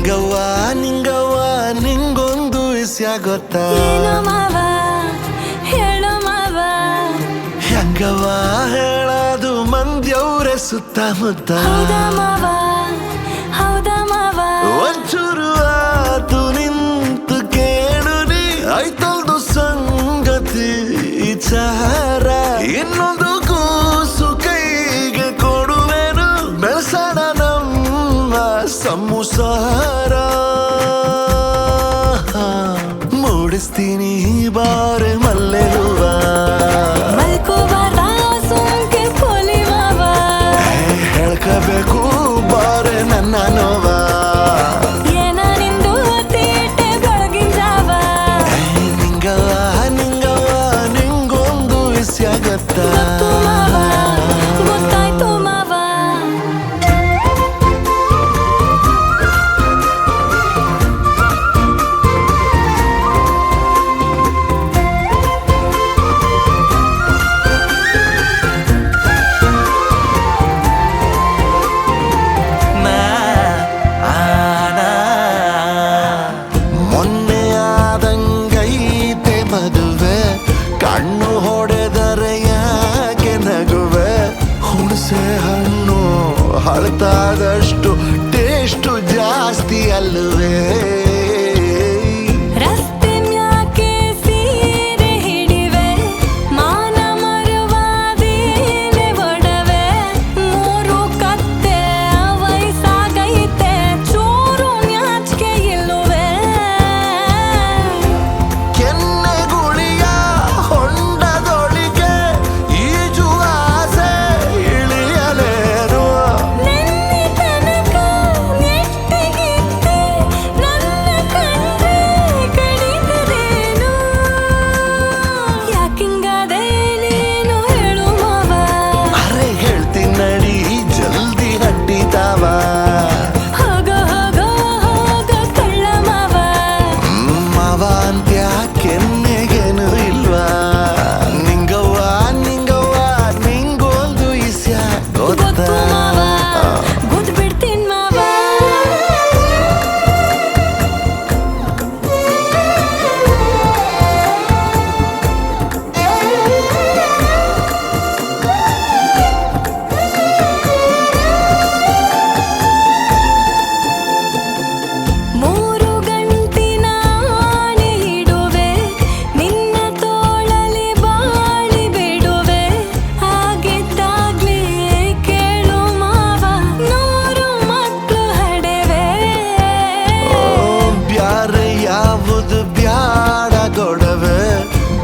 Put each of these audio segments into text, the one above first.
ನಿಂಗವ್ವ ನಿಂಗವ್ವ ನಿಂಗೊಂದು ವಿಷಯ ಗೊತ್ತಾ? ಹೆಂಗವ್ವ ಹೇಳದು ಮಂದ್ಯವ್ರೆ ಸುತ್ತಮುತ್ತ. ಒಂಚೂರು ಆತು ನಿಂತು ಕೇಳು ನೀ ಆಯ್ತಲ್ದು ಸಂಗತಿ ವಿಚಾರ. ಇನ್ನೊಂದು ಕೂಸು ಕೈಗೆ ಕೊಡುವೆನು ಬೆಳಸಣ ನಮ್ಮ ಸಂಸಾರ. ಮೂಡಿಸ್ತೀನಿ ಬಾರೆ ಮಲ್ಲೆ ಹೂವ. ಹೇಳ್ಕಬೇಕು ಬಾರೆ ನನ್ನ ನೋವ. ನಿಂಗವ್ವ ನಿಂಗವ್ವ ನಿಂಗೊಂದು ವಿಷಯ ಗೊತ್ತಾ? ಕಣ್ಣು ಹೊಡೆದರೆ ಯಾಕೆ ನಗುವೆ? ಹುಣಸೆ ಹಣ್ಣು ಹಳತಾದಷ್ಟು ಟೇಸ್ಟು ಜಾಸ್ತಿ ಅಲ್ಲವೇ?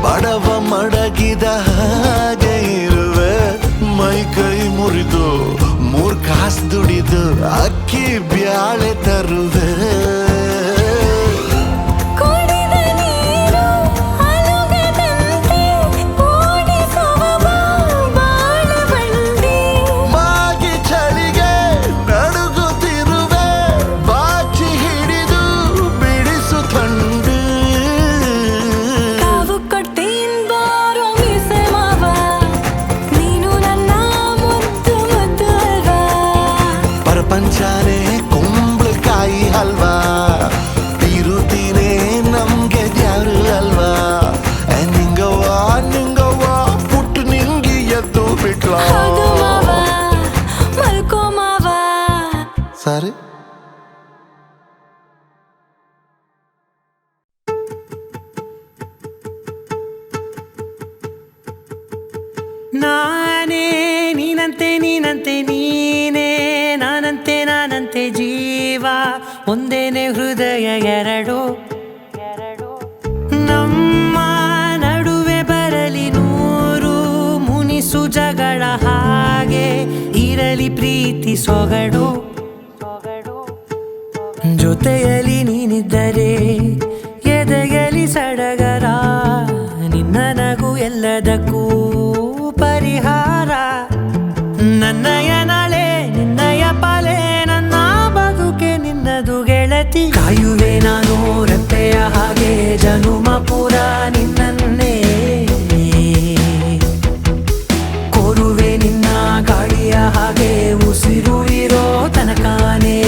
ಬಡವ ಮಡಗಿದ ಹಾಗೆ ಇರುವೆ. ಮೈ ಕೈ ಮುರಿದು 3 ಕಾಸು ದುಡಿದು ಅಕ್ಕಿ ಬ್ಯಾಳೆ ತರುವೆ. ಮಾಗಿ ಚಳಿಗೆ ನಡುಗುತ್ತಿರುವೆ. ಬಾಚಿ ಹಿಡಿದು ಬಿಡಿಸು ಥಂಡಿ. ಪ್ರಪಂಚನೇ ಕುಂಬಳಕಾಯಿ ಹಲ್ವಾ. ತಿರುತ್ತೀನೇ ನಮ್ಗೆ ದ್ಯಾರು ಅಲ್ವಾ? ನಿಂಗವ್ವ ನಿಂಗವ್ವ ಪುಟ್ಟು ನಿಂಗಿ ಎದ್ದು ಬಿಟ್ಲ. ಸರಿ ನಾನೇ ನೀನಂತೆ ನೀನಂತೆ ನೀನೇ ನಾನಂತೆ ನಾನಂತೆ ಜೀವ ಒಂದೇನೆ ಹೃದಯ ಎರಡು. ನಮ್ಮ ನಡುವೆ ಬರಲಿ 100 ಮುನಿಸು ಜಗಳ ಹಾಗೆ ಇರಲಿ ಪ್ರೀತಿ ಸೊಗಡು. ಜೊತೆಯಲ್ಲಿ ನೀನಿದ್ದರೆ ಎದೆಯಲಿ ಸಡಗರ. ನಿನ್ನ ನಗು ಎಲ್ಲದಕ್ಕೂ ಪರಿಹಾರ. ನನ್ನಯ ನಾಳೆ ನಿನ್ನಯ ಪಾಲೆ ನನ್ನ ಬದುಕೆ ನಿನ್ನದು ಗೆಳತಿ. ಕಾಯುವೆ ನಾನು ರೆಪ್ಪೆಯ ಹಾಗೆ ಜನುಮ ಪೂರ ನಿನ್ನನ್ನೇ. ಕೋರುವೆ ನಿನ್ನ ಗಾಳಿಯ ಹಾಗೆ ಉಸಿರು ಇರೋ ತನಕಾನೇ.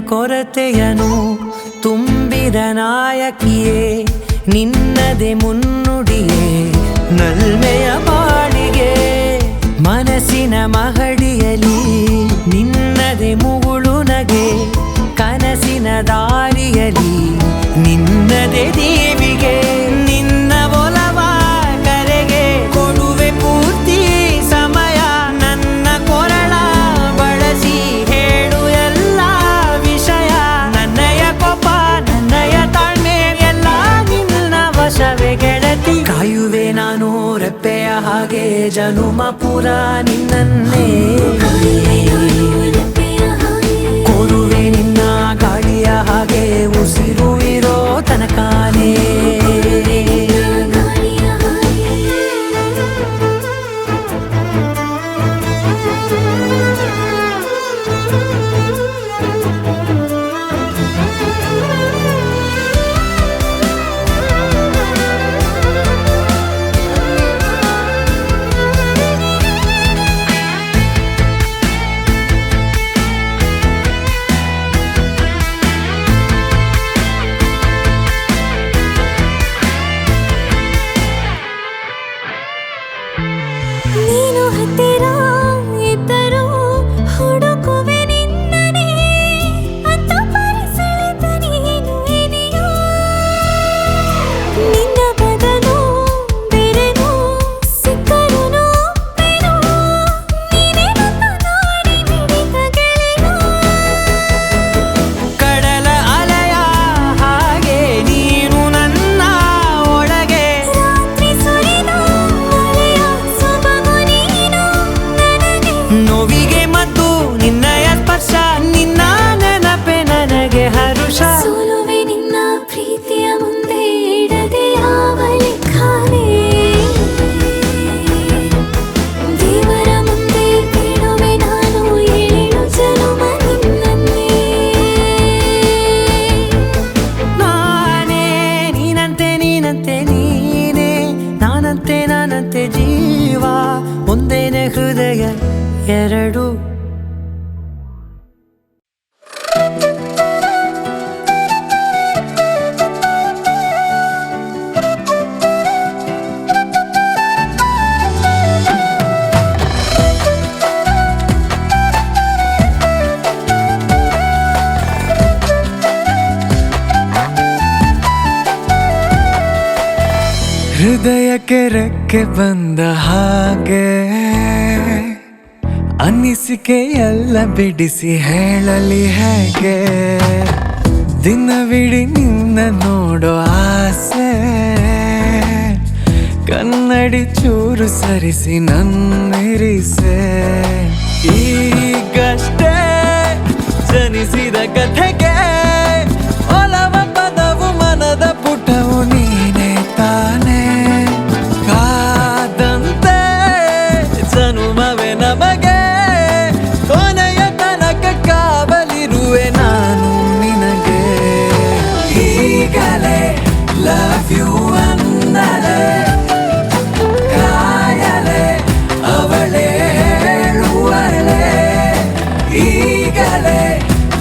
ಕೊರತೆಯನು ತುಂಬಿದ ನಾಯಕಿಯೇ ನಿನ್ನದೆ ಮುನ್ನುಡಿಯೇ ನಲ್ಮೆಯ ಬಾಳಿಗೆ ಮನಸ್ಸಿನ ಮಹಡಿಯಲಿ ನಿನ್ನದೆ ಮುಗುಳು ನಗೆ ಕನಸಿನ ದಾರಿಯಲಿ ನಿನ್ನದೆ ದೇವಿಗೆ ನಿನ್ನ ಒಲವ ಕರೆಗೆ ಕೊಡುವೆ ಪೂರ್ತಿ ಸಮಯ ನನ್ನ ಕೊರಳ ಬಳಸಿ ಹೇಳು ಎಲ್ಲ ವಿಷಯ ನನ್ನಯ ಕೋಪ ನನ್ನಯ ತಾಳ್ಮೆ ಎಲ್ಲ ನಿನ್ನ ವಶವೇ ಗೆಳತಿ ಕಾಯುವೆ ನಾನು ರೆಪ್ಪೆಯ ಹಾಗೆ ಜನುಮ ಪುರ ನಿನ್ನನ್ನೇ ಕೋರುವೆ ನಿನ್ನ ಗಾಳಿಯ ಹಾಗೆ ಉಸಿರು ಇರೋ ತನಕಾನೇ ನೀನು ಹತ್ತಿರ ಇದ್ದರೂ ಹುಡುಕುವೆ ನಿನ್ನನೇ ಅಂತ ಪರಿಸೆಳೆದ ನೀನು ಇದೆಯೋ ನಿನ್ನ ಬದಲು ಬೇರೆನೋ ಸಿಕ್ಕರೂ ಒಪ್ಪೆನೋ ನೀನೇ ನನ್ನ ನಾಡಿ ಮಿಡಿದ ಗೆಳೆಯೋ ಕಡಲ ಅಲೆಯ ಹಾಗೆ ನೀನು ನನ್ನ ಒಳಗೆ ರಾತ್ರಿ ಸುರಿದ ಮಳೆಯ ಸೊಬಗು ನೀನು ನನಗೆ ನೋವಿಗೆ ಮದ್ದು ನಿನ್ನಯ ಸ್ಪರ್ಶ ನಿನ್ನ ನೆನಪೆ ನನಗೆ ಹರುಷ ಸೋಲುವೆ ನಿನ್ನ ಪ್ರೀತಿಯ ಮುಂದೆ ಇಡದೆ ಯಾವ ಲೆಕ್ಕನೇ ದೇವರ ಮುಂದೆ ಬೇಡುವೆ ನಾನು ಏಳು ಜನುಮ ನಿನ್ನನ್ನೇ ನಾನೇ ನೀನಂತೆ ನೀನಂತೆ ನೀನೇ ನಾನಂತೆ ನಾನಂತೆ ಜೀವ ಒಂದೇನೆ ಹೃದಯ ಎರಡು ಹೃದಯಕ್ಕೆ ರೆಕ್ಕೆ ಬಂದ ಹಾಗೆ ಅನಿಸಿಕೆ ಎಲ್ಲ ಬಿಡಿಸಿ ಹೇಳಲಿ ಹೇಗೆ ದಿನವಿಡೀ ನಿನ್ನ ನೋಡೋ ಆಸೆ ಕನ್ನಡಿ ಚೂರು ಸರಿಸಿ ನನ್ನಿರಿಸೆ ಈಗಷ್ಟೇ ಜನಿಸಿದ ಕಥೆಗೆ ಒಲವ ಪದವು ಮನದ ಪುಟವು ನೀನೇ ತಾನೇ ಕಾದಂತೆ ಜನುಮವೇ ನಮಗೆ ಕೊನೆಯ ತನಕ ಕಾವಲಿರುವೆ ನಾನು ನಿನಗೆ ಈಗಲೇ ಲವ್ ಯು ಅನ್ನಲೆ ಕಾಯಲೆ ಅವಳೇ ಹೇಳುವಳೆ ಈಗಲೇ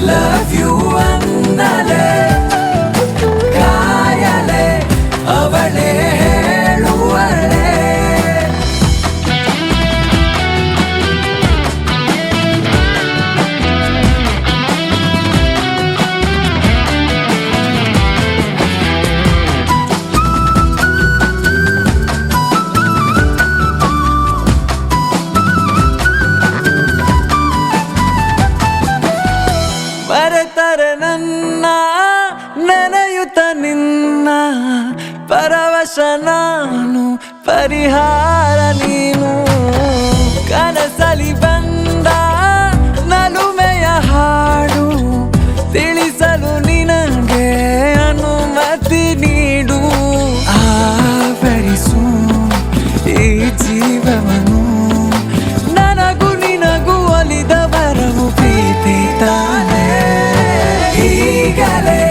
ಲವ್ ಯು ಅನ್ನಲೆ ಕಾಯಲೆ ಅವಳೇ ಹೇಳುವಳೆ ಮರೆತರೆ ನನ್ನ ನೆನೆಯುತ್ತ ನಿನ್ನ ಪರವಶ ನಾನು ಪರಿಹಾರ ನೀನು ಕನಸಲಿ ಬಂದ ನಲುಮೆಯ ಹಾಡು ತಿಳಿಸಲು ನಿನಗೆ ಅನುಮತಿ ನೀಡು ಆವರಿಸು ಈ ಜೀವವನ್ನು ನನಗೂ ನಿನಗೂ ಒಲಿದ ಬರವು ಪ್ರೀತಿ ತಾನೇ ಈಗಲೇ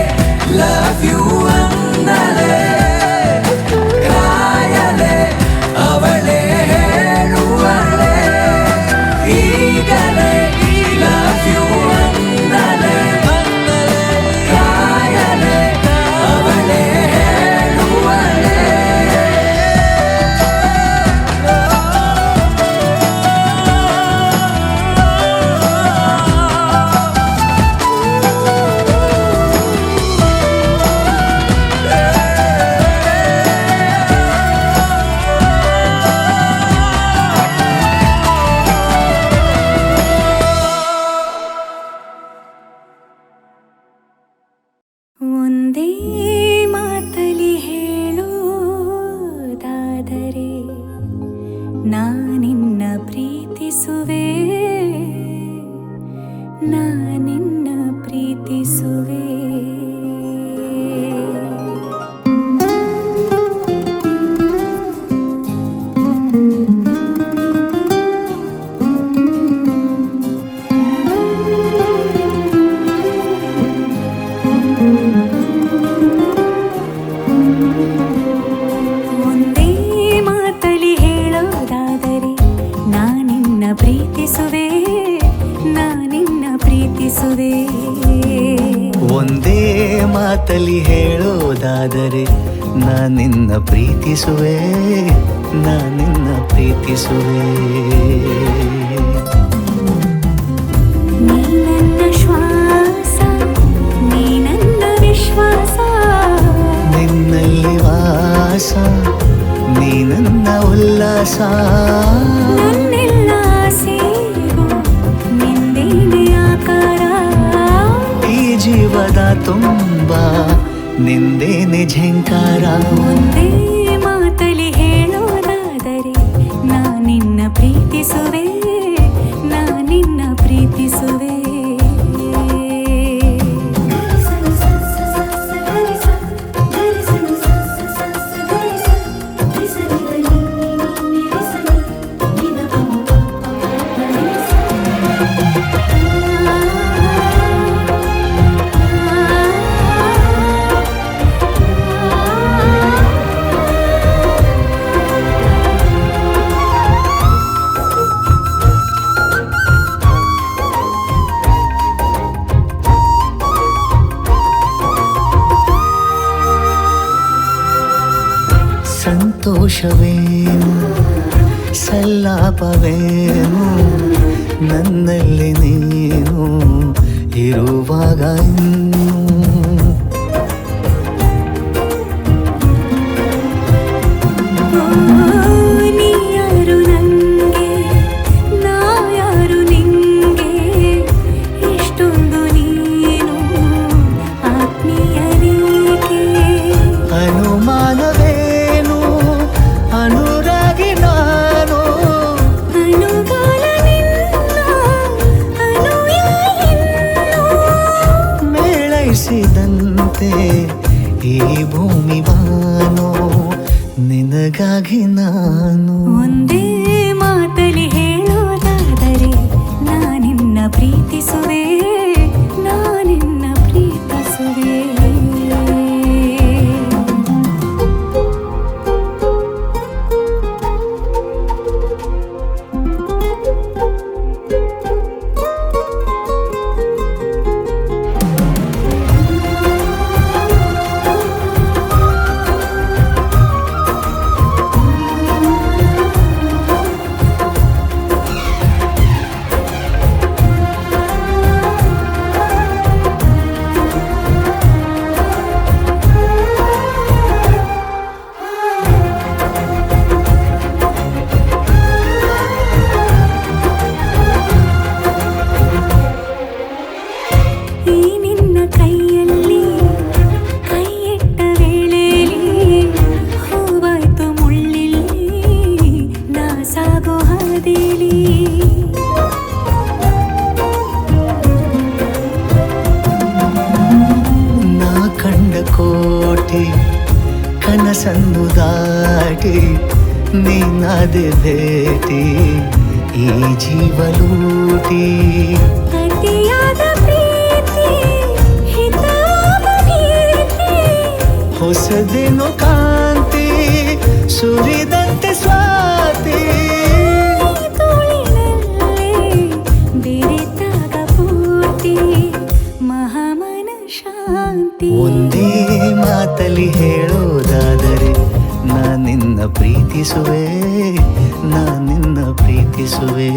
ಲವ್ ಯು ಅನ್ನಲೆ ಕಾಯಲೆ ಅವಳೇ ಹೇಳುವಳೆ ಒಂದೇ ಮಾತಲಿ ಹೇಳೋದಾದರೆ ನಾನಿನ್ನ ಪ್ರೀತಿಸುವೆ ನಾನಿನ್ನ ಪ್ರೀತಿಸುವೆ ಒಂದೇ ಮಾತಲ್ಲಿ ಹೇಳೋದಾದರೆ ನಾನಿನ್ನ ಪ್ರೀತಿಸುವೆ ನಾನಿನ್ನ ಪ್ರೀತಿಸುವೆ ನೀ ನನ್ನ ಶ್ವಾಸ ನೀ ನನ್ನ ವಿಶ್ವಾಸ ನಿನ್ನಲ್ಲಿ ವಾಸ ನೀ ನನ್ನ ಉಲ್ಲಾಸ ನನ್ನೆಲ್ಲ ಆಸೆಗೂ ನಿಂದೇನೆ ಆಕಾರ ಈ ಜೀವದ ತುಂಬ ನಿಂದೇನೆ ಝಂಕಾರ ಒಂದೇ ಮಾತಲಿ ಹೇಳೋದಾದರೆ ನಾನಿನ್ನ ಪ್ರೀತಿಸುವೆ ನಾನಿನ್ನ ಪ್ರೀತಿಸುವೆ ಸಂತೋಷವೇನು ಸಲ್ಲಾಪವೇನು ನನ್ನಲ್ಲಿ ನೀನು ಇರುವಾಗ ಇನ್ನು ನೀ ಯಾರು ನಂಗೆ ನಾ ಯಾರು ನಿಂಗೆ ಇಷ್ಟೊಂದು ನೀನು ಆತ್ಮೀಯನೇಕೆ ಅನುಮಾನವೇನು ಅನುರಾಗಿ ನಾನು ಅನುಗಾಲ ನಿನ್ನ ಅನುಯಾಯಿ ಇನ್ನು. ಮೇಳೈಸಿದಂತೆ ಈ ಭೂಮಿ ಬಾನೋ ನಿನಗಾಗಿ ನಾನು ಒಂದೇ ಮಾತಲಿ ಹೇಳೋದಾದರೆ ನಾನಿನ್ನ ಪ್ರೀತಿಸುವೆ ನಾನಿನ್ನ ಪ್ರೀತಿಸುವೆ ಈ ನಿನ್ನ ಕೈಯಲ್ಲಿ ಕೈ ಇಟ್ಟ ವೇಳೆಯಲ್ಲಿ ಹೂವಾಯ್ತು ಮುಳ್ಳಿಲ್ಲಿ ನಾ ಸಾಗೋ ಹಾದಿಲಿ ನಾ ಕಂಡ ಕೋಟಿ ಕನಸನ್ನು ದಾಟಿ ನೀನಾದೆ ಭೇಟಿ ಈ ಜೀವಲೂಟಿ ಅತಿಯಾದ ಪ್ರೀತಿ ಹಿತವಾದ ಪ್ರೀತಿ ಹೊಸದೇನು ಕಾಂತಿ ಸುರಿದಂತೆ ಸ್ವಾತಿ ಈ ತೋಳಿನಲ್ಲೇ ಬೆರೆತಾಗ ಪೂರ್ತಿ ಮಹಾಮನ ಶಾಂತಿ ಒಂದೇ ಮಾತಲ್ಲಿ ಹೇಳೋದಾದರೆ ನಾನಿನ್ನ ಪ್ರೀತಿಸುವೆ ನಾನಿನ್ನ ಪ್ರೀತಿಸುವೆ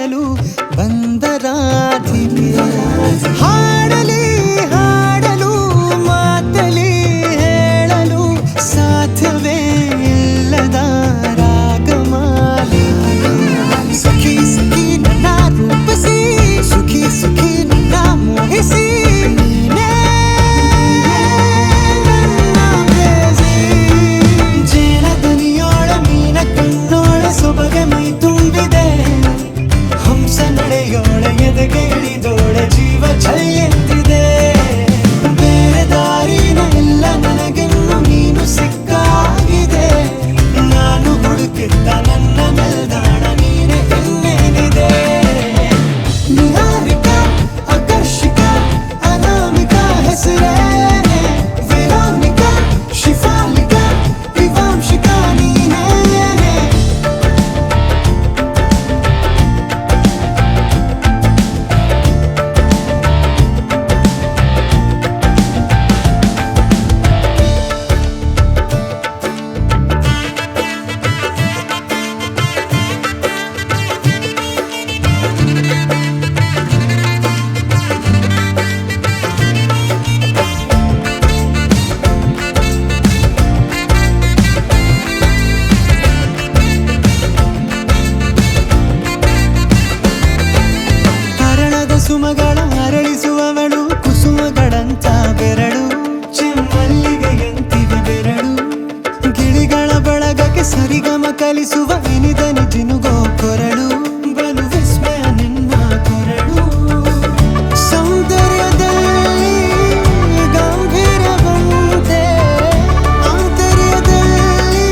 ಹಾಡಲು ಬಂದ ರಾಧಿಕೆ ಹಾಡಲಿ ಹಾಡಲು ಮಾತಲಿ ಹೇಳಲು ಸಾಧ್ಯವೇ ಇಲ್ಲದ ರಾಗಮಾಲಿಕೆ ಸಖಿ ಸಖಿ ನನ್ನ ರೂಪಿಸಿ ಸುಖಿ ಸುಖಿ ನನ್ನ ಮೋಹಿಸಿ ನೀನೇ ನನ್ನ ಪ್ರೇಯಸಿ. ಜೇನ ದನಿಯೋಳ ಮೀನ ಕಣ್ಣೋಳ ಸೊಬಗೆ ಮೈ ತುಂಬಿದೆ ಹಂಸ ನಡೆಯೋಳ ಎದೆಗೆ ಇಳಿದೋಳ ಜೀವ ಛಲ್ಲೆಂದಿದೆ ಬೇರೆ ದಾರಿನ ಇಲ್ಲ ನನಗೆನ್ನು ನೀನು ಸಿಕ್ಕಾಗಿದೆ ನಾನು ಹುಡುಕಿದ್ದ ನನ್ನ ನಿಲ್ದಾಣ ನೀನೆ ಇನ್ನೇನಿದೆ ನಿಹಾರಿಕಾ ಆಕರ್ಷಿಕಾ ಅನಾಮಿಕಾ ಹೆಸರೇನೆ ವೆರೋನಿಕಾ ಶಿಫಾಲಿಕಾ ವಿವಾಂಶಿಕಾ ನೀನೇನೆ ಹರಣದ ಸುಮಗಳ ಅರಳಿಸುವವಳು ಕುಸುಮಗಳಂತ ಬೆರಳು ಚೆಮ್ಮಲ್ಲಿಗೆಯಂತಿವೆ ಬೆರಳು ಗಿಳಿಗಳ ಬಳಗಕ್ಕೆ ಸರಿಗಮ ಕಲಿಸುವ ಇನಿದನಿ ಜಿನುಗೋ ಕೊರಳು ಬಲು ವಿಸ್ಮಯ ನಿನ್ನ ಕೊರಳು ಸೌಂದರ್ಯದಲ್ಲಿ ಗಂಭೀರವಂತೆ ಆಂತರ್ಯದಲ್ಲಿ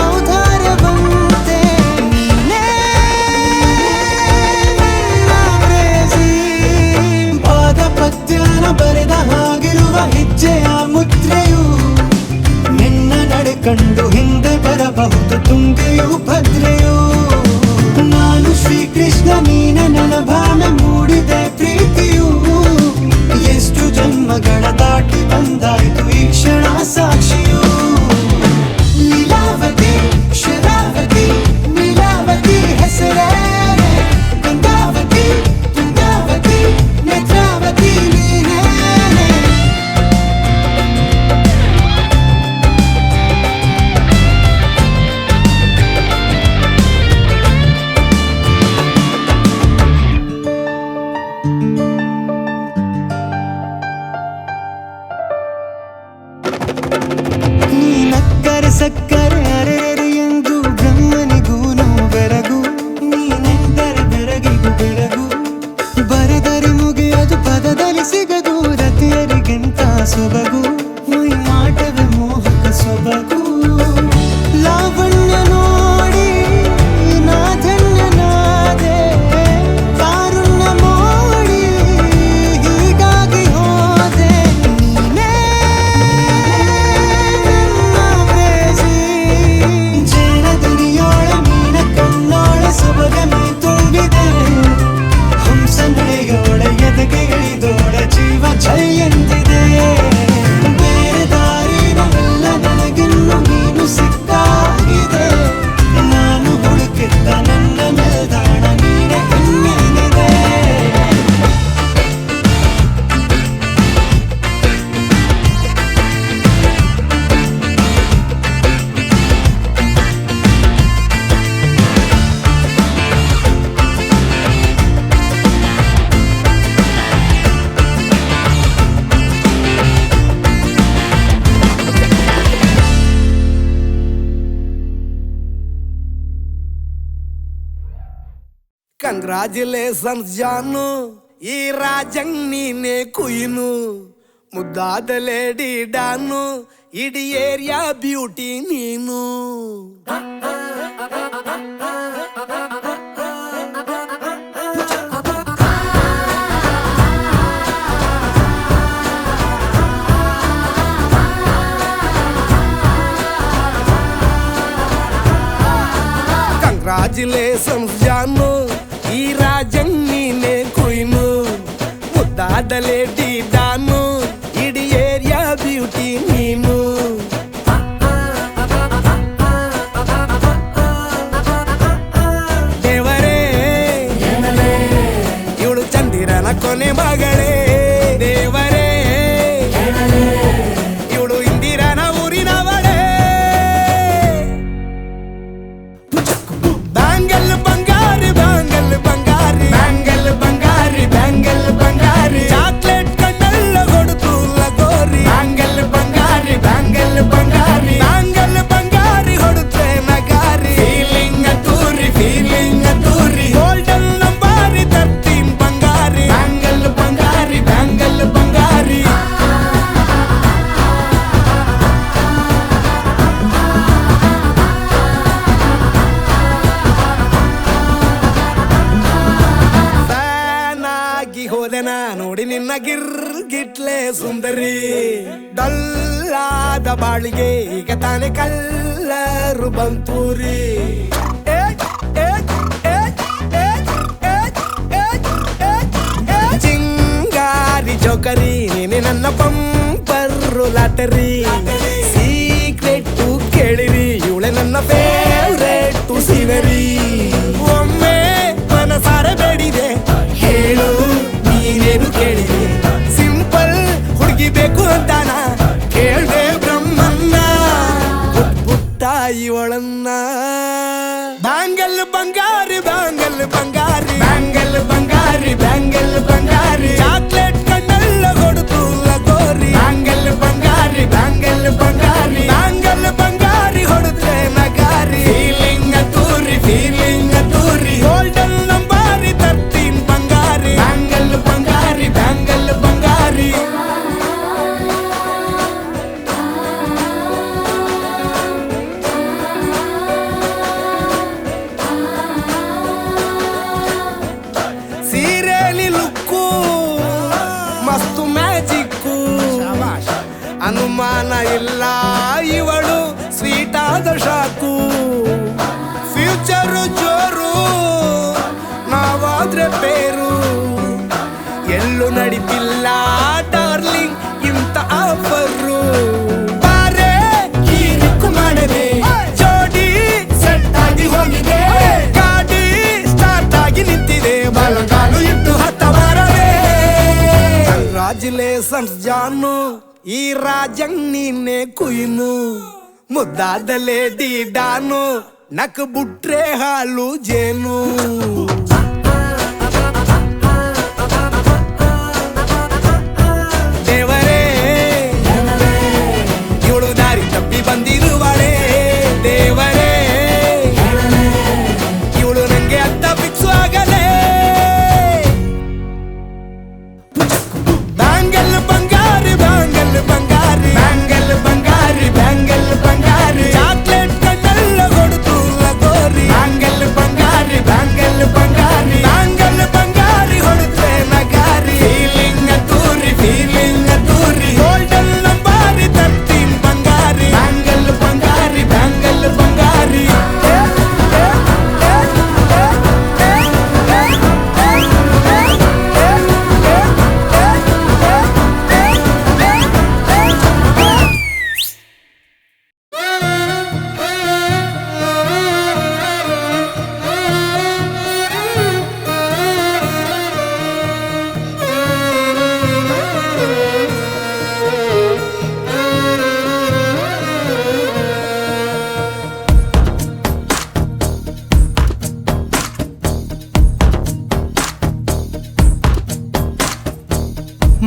ಔದಾರ್ಯವಂತೆ ನೀನೇ ಪಾದ ಪದ್ಯನ ಬರೆದ ಹಾಗಿರುವ ಹೆಜ್ಜೆಯ ಮುದ್ರೆಯು ನಿನ್ನ ನಡೆ ಕಂಡು ಹಿಂದೆ ಬರಬಹುದು ತುಂಗೆಯು ಭದ್ರೆಯು ನಾನು ಶ್ರೀಕೃಷ್ಣ ನೀನೆ ನನ್ನ ಭಾವನೆ ಮೂಡಿದೆ ಪ್ರೀತಿಯು ಎಷ್ಟು ಜನ್ಮಗಳ ದಾಟಿ ಬಂದಾಯ್ತು ಈ ಕ್ಷಣ ಸಾಕ್ಷಿಯು ಲೀಲಾವತಿ ಶರಾವತಿ ನೀಲಾವತಿ ಹೆಸರೇನೆ ಗಂಗಾವತಿ ತುಂಗಾವತಿ ನೇತ್ರಾವತಿ ನೀನೇನೆ ನೀ ನಕ್ಕರೆ ಸಕ್ಕರೆ ಅರೆರೆ ಎಂದು ಬ್ರಹ್ಮನಿಗೂನು ಬೆರಗು ನೀನೆಂದರೆ ಬೆರಗಿಗೂ ಬೆರಗು ಬರೆದರೆ ಮುಗಿಯದು ಪದದಲ್ಲಿ ಸಿಗದು ರತಿಯರಿಗಿಂತ ಸೊಬಗು ಮೈ ಮಾಟವೇ ಮೋಹಕ ಸೊಬಗು ಲಾವಣ್ಯ ನೋಡಿ ನಾ ಧನ್ಯನಾದೆ ಕಾರುಣ್ಯ ಮೋಡಿ ಹೀಗಾಗಿ ಹೋದೆ ನೀನೇ ನನ್ನ ಪ್ರೇಯಸಿ. ಜೇನ ದನಿಯೋಳ ಮೀನ ಕಣ್ಣೋಳ ಸೊಬಗೆ ಮೈ ತುಂಬಿದೆ ಹಂಸ ನಡೆಯೋಳ ಎದೆಗೆ ಇಳಿದೋಳ ಜೀವ ಛಲ್ಲೆಂದಿದೆ ಬೇರೆ ದಾರಿನ ಇಲ್ಲ ನನಗಿನ್ನು ನೀನು ಸಿಕ್ಕಾಗಿದೆ ನಾನು ಹುಡುಕಿದ್ದ ನನ್ನ ನಿಲ್ದಾಣ ನೀನೆ ಇನ್ನೇನಿದೆ ಕಂಗ್ರಾಚುಲೇಷನ್ಸ್ ಜಾನು ಈ ರಾಜಂಗ್ ನೀನೆ ಕುಯ್ನು ಮುದ್ದಾದ ಲೇಡಿ ಡಾನು ಇಡೀ ಏರಿಯಾ ಬ್ಯೂಟಿ ನೀನು ಕಂಗ್ರಾಚುಲೇಷನ್ಸ್ ಜಾನು ಈ ರಾಜಂಗ್ ನೀನೆ ಕುಯ್ನು ಮುದ್ದಾದ ಲೇಡಿ ಡಾನು ಇಡೀ ಏರಿಯಾ ಬ್ಯೂಟಿ ನೀನು ದೇವರೇ ಹೋದೆನ ನೋಡಿ ನಿನ್ನ ಗಿರ್ಗಿಟ್ಲೆ ಸುಂದರಿ ಡಲ್ಲಾದ ಬಾಳಿಗೆ ಈಗ ತಾನೆ ಕಲ್ಲರು ಬಂತೂರಿ ಚಿಂಗಾರಿ ಜೋಕರಿ ನೀನೆ ನನ್ನ ಪಂಪರು ಲಾಟರಿ ಸೀಕ್ರೆಟ್ ಕೇಳಿರಿ ಇವಳೆ ನನ್ನ ಫೇವ್ರೇಟ್ ಸಿನರಿ ಒಮ್ಮೆ ಮನಸಾರೆ ಬೇಡಿದೆ ಹೇಳು ನೀನೇನು ಕೇಳಿದೆ ಸಿಂಪಲ್ ಹುಡುಗಿ ಬೇಕು ಅಂತಾನ ಕೇಳ್ದೆ ಬ್ರಹ್ಮನ್ನ ಪುಟ್ಟ ಇವಳನ್ನ ಬ್ಯಾಂಗಲ್ ಬಂಗಾರಿ ಬ್ಯಾಂಗಲ್ ಬಂಗಾರಿ ಬ್ಯಾಂಗಲ್ ಬಂಗಾರಿ ಬ್ಯಾಂಗಲ್ ಬಂಗಾರಿ ಚಾಕ್ಲೇಟ್ ಕಣ್ಣೆಲ್ಲ ಕೊಡುತ್ತು ಲಗೋರಿ ಬ್ಯಾಂಗಲ್ ಬಂಗಾರಿ ಬ್ಯಾಂಗಲ್ ಬಂಗಾರಿ ಬ್ಯಾಂಗಲ್ ಬಂಗಾರಿ ಹೊಡೆದ್ರೆ ನಗಾರಿ ಫೀಲಿಂಗ್ ತೂರಿ ಗೋಲ್ಡನ್ ನಂಬಾರಿ 13 ಬಂಗಾರಿ ಬ್ಯಾಂಗಲ್ ಬಂಗಾರಿ ಬ್ಯಾಂಗಲ್ ಬಂಗಾರಿ ಸೀರೆಲಿ ಲುಕ್ಕು ಮಸ್ತು ಮ್ಯಾಜಿಕ್ಕು ಅನುಮಾನ ಇಲ್ಲ ಇವಳು ಸ್ವೀಟ್ ಆದ ಶಾಕು ಫ್ಯೂಚರು ಜೋರು ನಾವಾದ್ರೆ ಬೇರು ಎಲ್ಲೂ ನಡೀತಿಲ್ಲ ಡಾರ್ಲಿಂಗ್ ಇಂತ ಆಫರು ಬಾರೆ ಹೀರಿಕ್ಕು ಮಾಡದೆ ಜೋಡಿ ಸೆಟ್ ಆಗಿ ಹೋಗಿದೆ ಗಾಡಿ ಸ್ಟಾರ್ಟ್ ಆಗಿ ನಿಂತಿದೆ ಬಲಗಾಲು ಇಟ್ಟು ಹತ್ತ ಬಾರದೆ ಕಂಗ್ರಾಚುಲೇಷನ್ಸ್ ಜಾನು ಈ ರಾಜಂಗ್ ನೀನೆ ಕುಯ್ನು ಮುದ್ದಾದ ಲೇಡಿ ಡಾನು ನಕ್ ಬುಟ್ರೆ ಹಾಲು ಜೇನು ದೇವರೇ ಇವಳು ದಾರಿ ತಪ್ಪಿ ಬಂದಿರುವಳೆ ದೇವರೇ ಇವಳು ನಂಗೆ ಅಂತ ಫಿಕ್ಸು ಆಗಲೇ ಬ್ಯಾಂಗಲ್ ಬಂಗಾರಿ ಬ್ಯಾಂಗಲ್ ಬಂಗಾರಿ ಬ್ಯಾಂಗಲ್ ಬಂಗಾರಿ ಬ್ಯಾಂಗಲ್ ಬಂಗಾರಿ ಚಾಕ್ಲೇಟ್ ಕಣ್ಣೆಲ್ಲ ಕೊಡುತ್ತು ಲಗೋರಿ ಬ್ಯಾಂಗಲ್ ಬಂಗಾರಿ ಬ್ಯಾಂಗಲ್ ಬಂಗಾರಿ ಬ್ಯಾಂಗಲ್ ಬಂಗಾರಿ ಹೊಡೆದ್ರೆ ನಗಾರಿ ಫೀಲಿಂಗ್ ತೂರಿ ಗೋಲ್ಡನ್ ನಂಬಾರಿ 13 ಬಂಗಾರಿ ಬ್ಯಾಂಗಲ್ ಬಂಗಾರಿ ಬ್ಯಾಂಗಲ್ ಬಂಗಾರಿ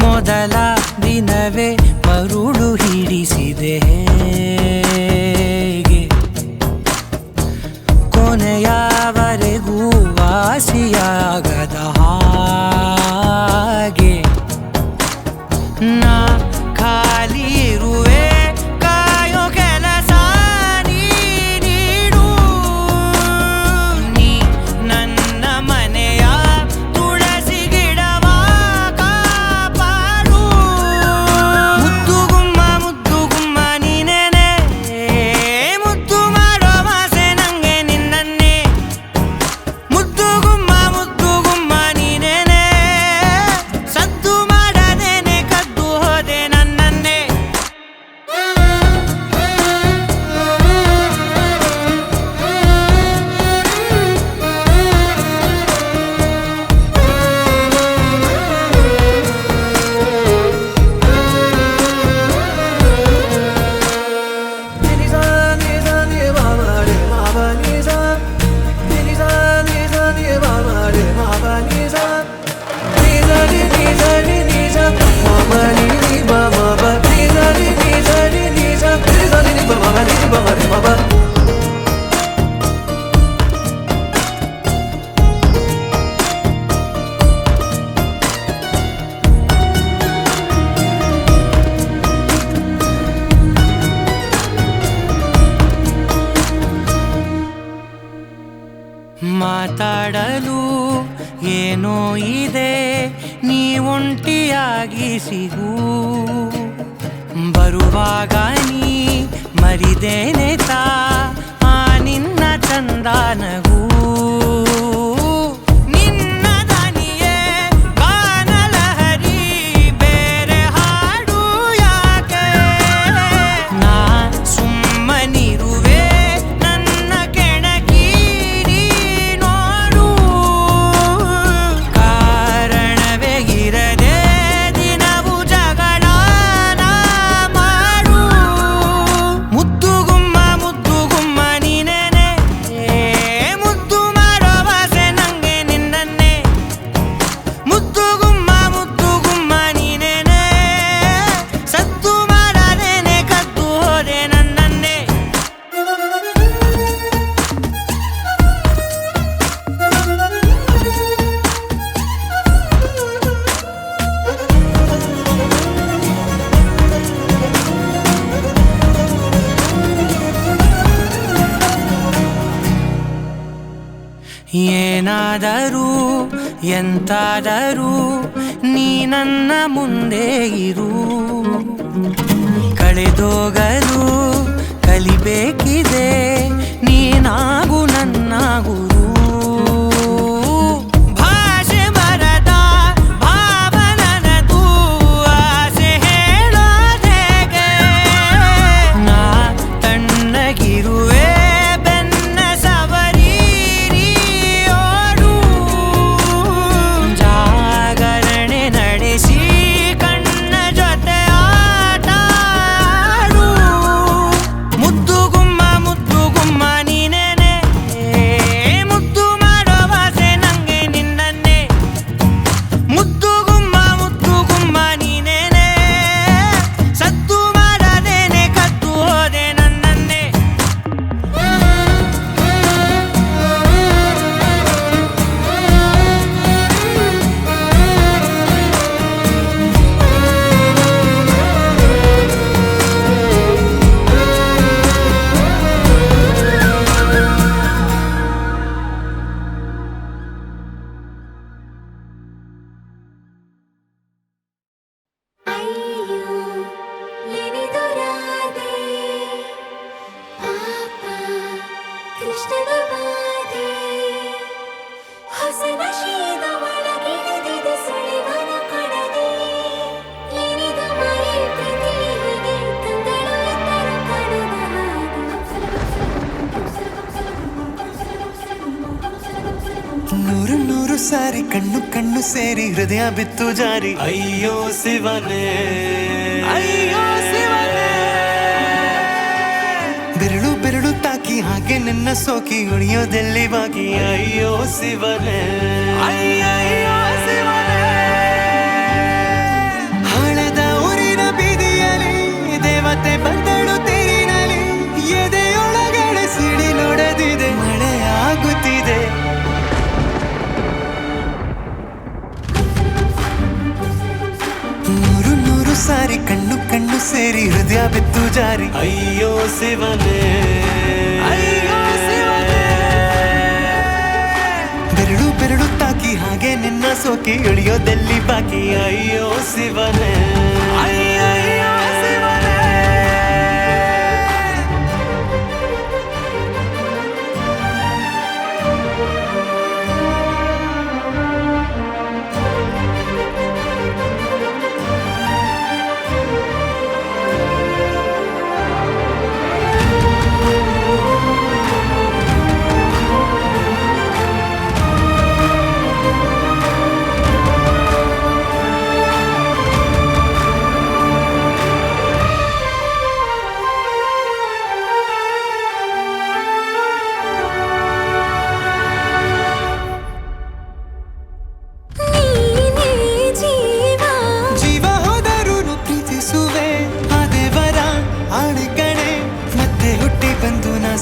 ಮೊದಲ ದಿನವೇ ಮರುಳು ಹಿಡಿಸಿದೆ ಹೇಗೆ ಕೊನೆಯವರೆಗೂ ವಾಸಿಯಾಗದ ಹಾಗೆ ನಾ ಖಾಲಿ ಇರುವೆ ಕಾಯೋ ಕೆಲಸ ನೀಡು ನೀ ನನ್ನ ಮನೆಯ ತುಳಸಿ ಗಿಡವ ಕಾಪಾಡು ಮುದ್ದು ಗುಮ್ಮ ನೀನೇನೆ ಮುದ್ದು ಮಾಡೋ ಆಸೆ ನಂಗೆ ನಿನ್ನನ್ನೇ ಮುದ್ದು ಗುಮ್ಮ ನೀನೇನೆ ಸದ್ದು ಮಾಡದೇನೆ ಕದ್ದು ಹೋದೆ ನನ್ನನ್ನೇ ಮಾತಾಡಲು ಏನೋ ಇದೆ ನೀ ಒಂಟಿಯಾಗಿ ಸಿಗು ಬರುವಾಗ ನೀ ಮರಿದೇನೆ ತಾ ಆ ನಿನ್ನ ಚಂದನಗೂ ನಿನ್ನ ದನಿಯೇ ಗಾನಲಹರಿ ಬೇರೆ ಹಾಡು ಯಾಕೆ ನಾ ಸುಮ್ಮನಿರುವೆ ನನ್ನ ಕೆಣಕಿ ನೀ ನೋಡು ಕಾರಣವೇ ಇರದೆ ದಿನವು ಜಗಳಾನ ಮಾಡು ಮುದ್ದುಗುಮ್ಮ ನೀನೇನೆ ಮುದ್ದು ಮಾಡೋ ಆಸೆ ನಂಗೆ ನಿನ್ನನ್ನೇ ಮುದ್ದುಗುಮ್ಮ ನೀನೇನೆ ಸದ್ದು ಮಾಡದೇನೆ ಕದ್ದು ಹೋದೆ ನನ್ನನ್ನೇ ಏನಾದರೂ ಎಂತಾದರೂ ನೀ ನನ್ನ ಮುಂದೆ ಇರು ಕಳೆದೋಗಲು ಕಲಿಬೇಕಿದೆ ನೀನಾಗು ನನ್ನ ಗುರು ಭಾಷೆ ಬರದ ಭಾವನನದು ಆಸೆ ಹೇಳೋದೇಗೆ ನಾ ತಣ್ಣಗಿರುವೆ ಬೆನ್ನ ಸವರೀರಿ ಓಡು ಜಾಗರಣೆ ನಡೆಸಿ ಕಣ್ಣ ಜೊತೆ ಆಟ ಆಡು ಮುದ್ದುಗುಮ್ಮ ನೀನೇನೆ ಮುದ್ದು ಮಾಡೋ ಆಸೆ ನಂಗೆ ನಿನ್ನನ್ನೇ ಮುದ್ದುಗುಮ್ಮ ನೀನೇನೆ ಸದ್ದು ಮಾಡದೇನೆ ಕದ್ದು ಹೋದೆ ನನ್ನನ್ನೇ ಅಯ್ಯೋ ಎನಿದುರಾದೆ ಪಾಪ ಕೃಷ್ಣನ ಬಾಧೆ ಹೊಸ ನಶೀದ ಒಳಗಿಳಿದಿದೆ ಸುಳಿವನ ಕೊಡದೆ ಎನಿದು ಮೈ ಪ್ರೀತಿಗೆ ಕಂಗಳು ಎಂದರು ಕಾಣದ ನೂರು ನೂರು ಸಾರಿ ಕಣ್ಣು ಕಣ್ಣು ಸೇರಿ ಹೃದಯ ಬಿತ್ತು ಜಾರಿ ಅಯ್ಯೋ ಶಿವನೇ ಅಯ್ಯೋ ಶಿವನೇ ಬೆರಳು ಬೆರಳು ತಾಕಿ ಹಾಗೆ ನಿನ್ನ ಸೋಕಿ ಉಳಿಯೋದೆಲ್ಲಿ ಬಾಕಿ ಅಯ್ಯೋ ಶಿವನೇ ಅಯ್ಯಯ್ಯೋ ಶಿವನೇ ಹಳೆದ ಊರಿನ ಬೀದಿಯಲ್ಲಿ ದೇವತೆ ಬಂದಳು ತೇರಿನಲ್ಲಿ ಎದೆಯೊಳಗಡೆ ಸಿಡಿಲೊಡೆದಿದೆ ಮಳೆ ಆಗುತ್ತಿದೆ ನೂರು ನೂರು ಸಾರಿ ಕಣ್ಣು ಕಣ್ಣು ಸೇರಿ ಹೃದಯ ಬಿತ್ತು ಜಾರಿ ಅಯ್ಯೋ ಶಿವನೇ ಅಯ್ಯೋ ಶಿವನೇ ಬೆರಳು ಬೆರಳು ತಾಕಿ ಹಾಗೆ ನಿನ್ನ ಸೋಕಿ ಇಳಿಯೋದೆಲ್ಲಿ ಬಾಕಿ ಅಯ್ಯೋ ಶಿವನೇ ಅಯ್ಯಯ್ಯೋ ಶಿವನೇ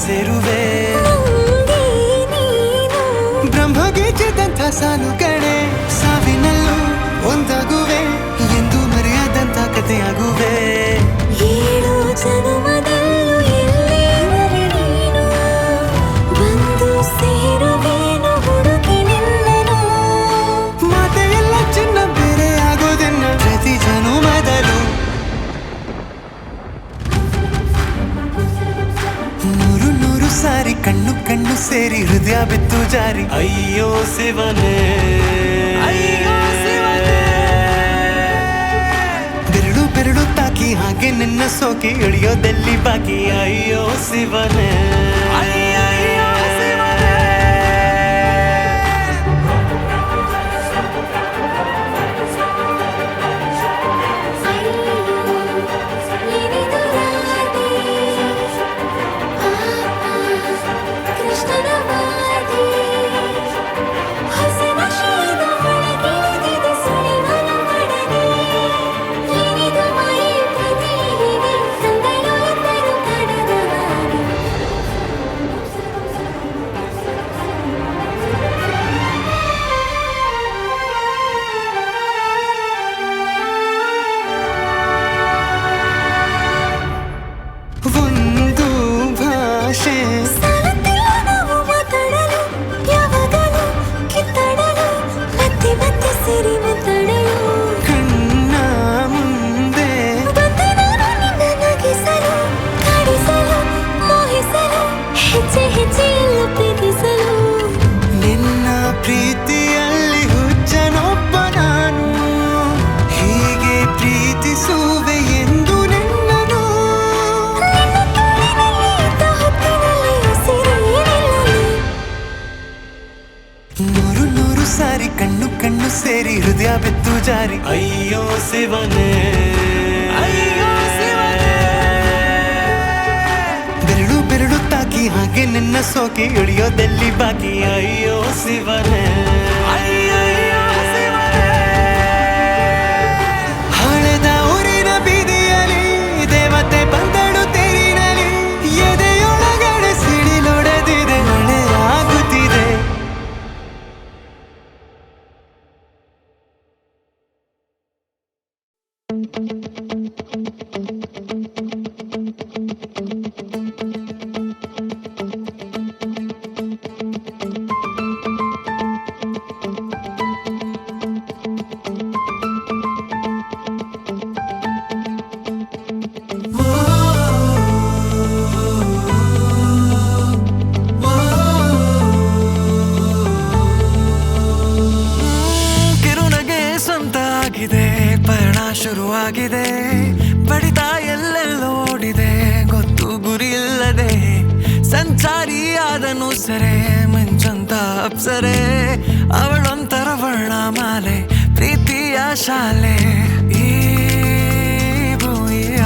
ಸೇರುವೆ ಬ್ರಹ್ಮಗೀಚಿದಂಥ ಸಾಲು ಕಣೆ ಸಾವಿನಲ್ಲೂ ಒಂದಾಗುವೆ ಎಂದು ಮರೆಯದಂಥ ಕಥೆಯಾಗುವೆ ಏಳು ಜನುಮದಲ್ಲೂ ಎಲ್ಲಿರುವೆ ನೀನು ಬಂದು ಸೇರುವೇನು ಹುಡುಕಿ ನಿನ್ನನು ಮಾತೆಯೆಲ್ಲ ಚಿನ್ನ ಬೇರೆ ಸೇರಿ ಹೃದಯ ಬಿತ್ತು ಜಾರಿ ಅಯ್ಯೋ ಶಿವನೇ ಬೆರಳು ಬೆರಳು ತಾಕಿ ಹಾಗೆ ನಿನ್ನ ಸೋಕಿ ಇಳಿಯೋದೆಲ್ಲಿ ಬಾಕಿ ಅಯ್ಯೋ ಶಿವನೇ ಒಂದು ಭಾಷೆ ಕಣ್ಣ ಮುಂದೆ ನಿನ್ನ ಪ್ರೀತಿಯಲ್ಲಿ ಹುಚ್ಚನೊಬ್ಬ ನಾನು ಹೀಗೆ ಪ್ರೀತಿಸುವೆ ಎಂದು ನಿನ್ನನು ನೂರು ನೂರು ಸಾರಿ ಕಣ್ಣು ಕಣ್ಣು ಸೇರಿ ಹೃದಯ ಬಿತ್ತು ಜಾರಿ ಅಯ್ಯೋ ಶಿವನೇ ಬೆರಳು ಬೆರಳು ತಾಕಿ ಹಾಗೆ ನಿನ್ನ ಸೋಕಿ ಇಳಿಯೋದೆಲ್ಲಿ ಬಾಕಿ ಅಯ್ಯೋ ಶಿವನೇ ಹಳೆದ ಊರಿನ ಬೀದಿಯಲ್ಲಿ ದೇವತೆ ಬಂದಳು ತೇರಿನಲ್ಲಿ ಎದೆಯೊಳಗಡೆ ಸಿಡಿಲೊಡೆದಿದೆ ಮಳೆ ಆಗುತ್ತಿದೆ ಕಿರುನಗೆ ಸ್ವಂತ ಆಗಿದೆ ಪಯಣ ಶುರುವಾಗಿದೆ ಬಡಿತ ಎಲ್ಲೆಲ್ಲೋ ಓಡಿದೆ ಗೊತ್ತು ಗುರಿ ಇಲ್ಲದೆ ಸಂಚಾರಿಯಾದನು ಸರೆ ಮಿಂಚಂತ ಅಪ್ಸರೆ ಅವಳೊಂಥರ ವರ್ಣಮಾಲೆ ಪ್ರೀತಿಯ ಶಾಲೆ ಈ ಭೂಮಿಯ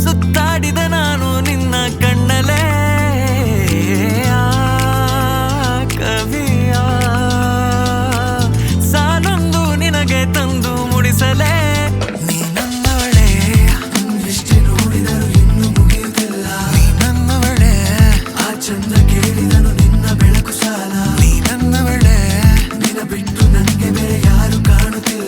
ಸುತ್ತಾಡಿದ ನಾನು ನಿನ್ನ ಕಣ್ಣಲೆ ಕವಿಯ ಸಾಲೊಂದು ನಿನಗೆ ತಂದು ಮುಡಿಸಲೇ ನೀ ನನ್ನವಳೆ ಎಷ್ಟು ನೋಡಿದರು ಇನ್ನು ಮುಗಿಯುತ್ತಿಲ್ಲ ನೀ ನನ್ನವಳೆ ಆ ಚಂದ ಕೇಳಿದನು ನಿನ್ನ ಬೆಳಕು ಸಾಲ ನೀ ನನ್ನವಳೆ ನಿನ್ನ ಬಿಟ್ಟು ನನಗೆ ಬೇರೆ ಯಾರು ಕಾಣುತ್ತಿಲ್ಲ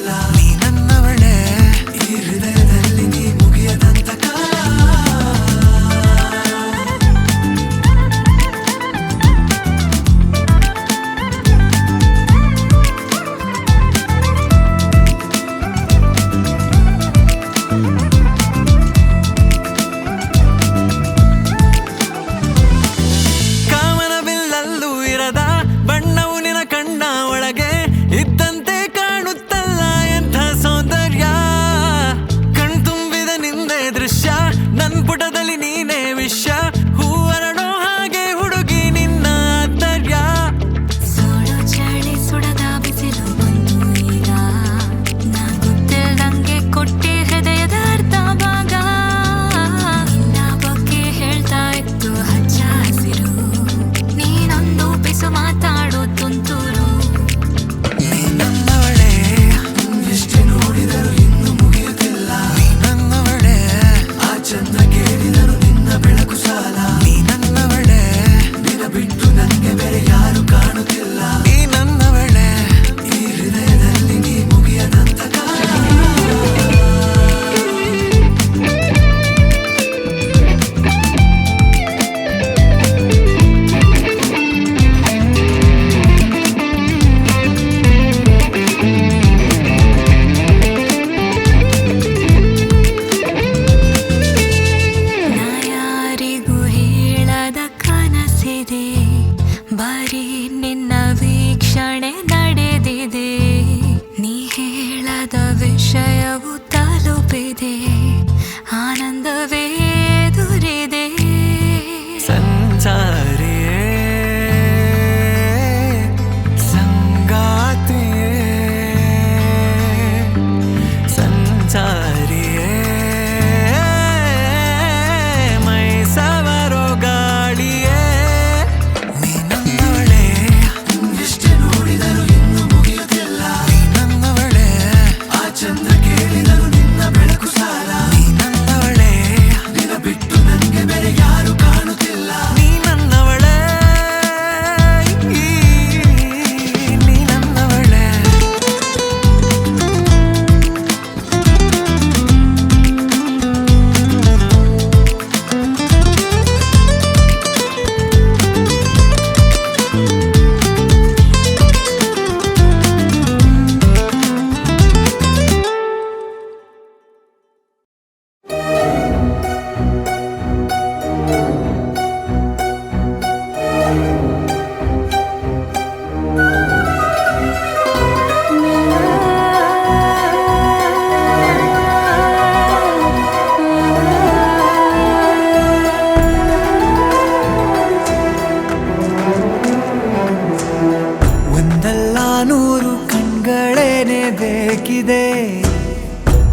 ಕಣ್ಗಳೇನೆ ಬೇಕಿದೆ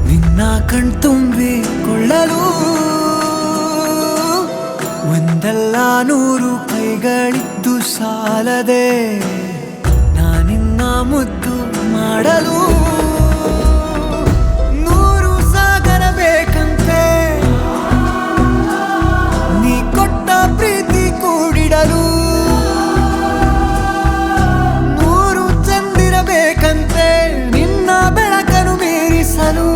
ನಿನ್ನ ಕಣ್ತುಂಬಿಕೊಳ್ಳಲು ಒಂದಲ್ಲ 100 ಕೈಗಳಿದ್ದು ಸಾಲದೆ ನಾನಿನ್ನ ಮುದ್ದು ಮಾಡಲು 100 ಸಾಗರ ಬೇಕಂತೆ ನೀ ಕೊಟ್ಟ ಪ್ರೀತಿ ಕೂಡಿಡಲು 100 ಚಂದಿರಬೇಕಂತೆ ನಿನ್ನ ಬೆಳಕನ್ನು ಮೀರಿಸಲು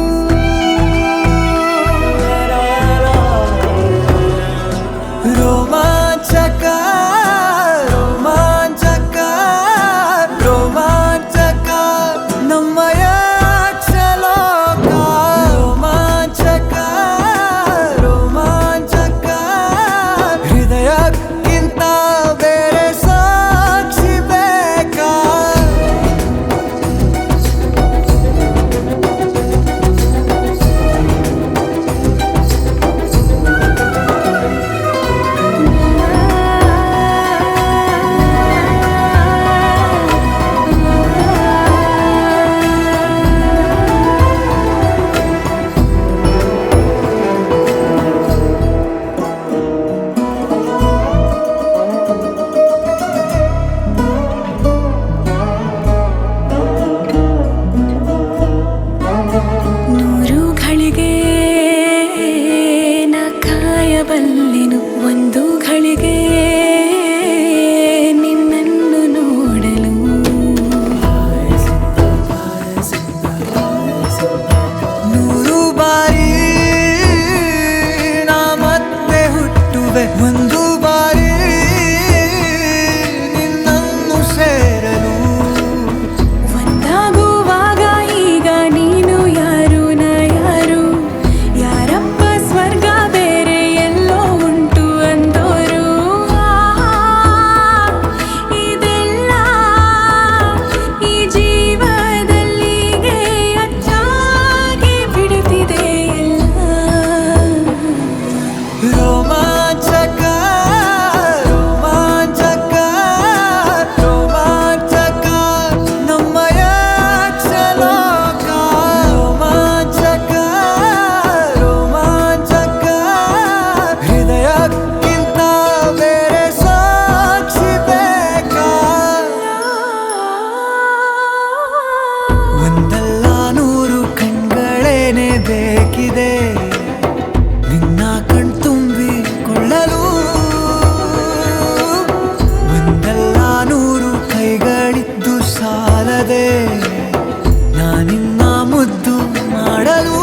ರೋಮಾಂಚಕ ರೋಮಾಂಚಕ ರೋಮಾಂಚಕ ನಮ್ಮಯ ಕ್ಷಲೋಕ ರೋಮಾಂಚಕ ರೋಮಾಂಚಕ ಹೃದಯಕ್ಕಿಂತ ಬೇರೆ ಸಾಕ್ಷಿ ಬೇಕಾ ನೂರು ಘಳಿಗೆ ನ ಕಾಯಬಲ್ಲೆನು ಒಂದು ಘಳಿಗೆ ನಿನ್ನನ್ನು ನೋಡಲು ನೂರು ಬಾರಿ ನಾ ಮತ್ತೆ ಹುಟ್ಟುವೆ ಒಂದು ಬಾರಿ ನಿನ್ನನ್ನು ಸೇರಲು ಒಂದಾಗುವಾಗ ಈಗ ನೀನು ಯಾರು ನಾ ಯಾರು ಯಾರಪ್ಪ ಸ್ವರ್ಗ ಬೇರೆ ಎಲ್ಲೋ ಉಂಟು ಅಂದೋರು ಇದೆಲ್ಲ ಈ ಜೀವದಲ್ಲಿಗೆ ಅಚ್ಚಾಗಿ ಬಿಡುತ್ತಿದೆ ಎಲ್ಲ ರೋಮಾಂಚಕ ರೋಮಾಂಚಕ ರೋಮಾಂಚಕ ನಮ್ಮಯ ಕ್ಷಲೋಕ ರೋಮಾಂಚಕ ರೋಮಾಂಚಕ ಹೃದಯಕ್ಕಿಂತ ಬೇರೆ ಸಾಕ್ಷಿ ಬೇಕಾ ಒಂದಲ್ಲ 100 ಕಣ್ಗಳೇನೆ ಬೇಕಿದೆ ನಿನ್ನ ಕಣ್ತುಂಬಿಕೊಳ್ಳಲು ಒಂದಲ್ಲ 100 ಕೈಗಳಿದ್ದು ಸಾಲದೆ ನಾನಿನ್ನ ಮುದ್ದು ಮಾಡಲು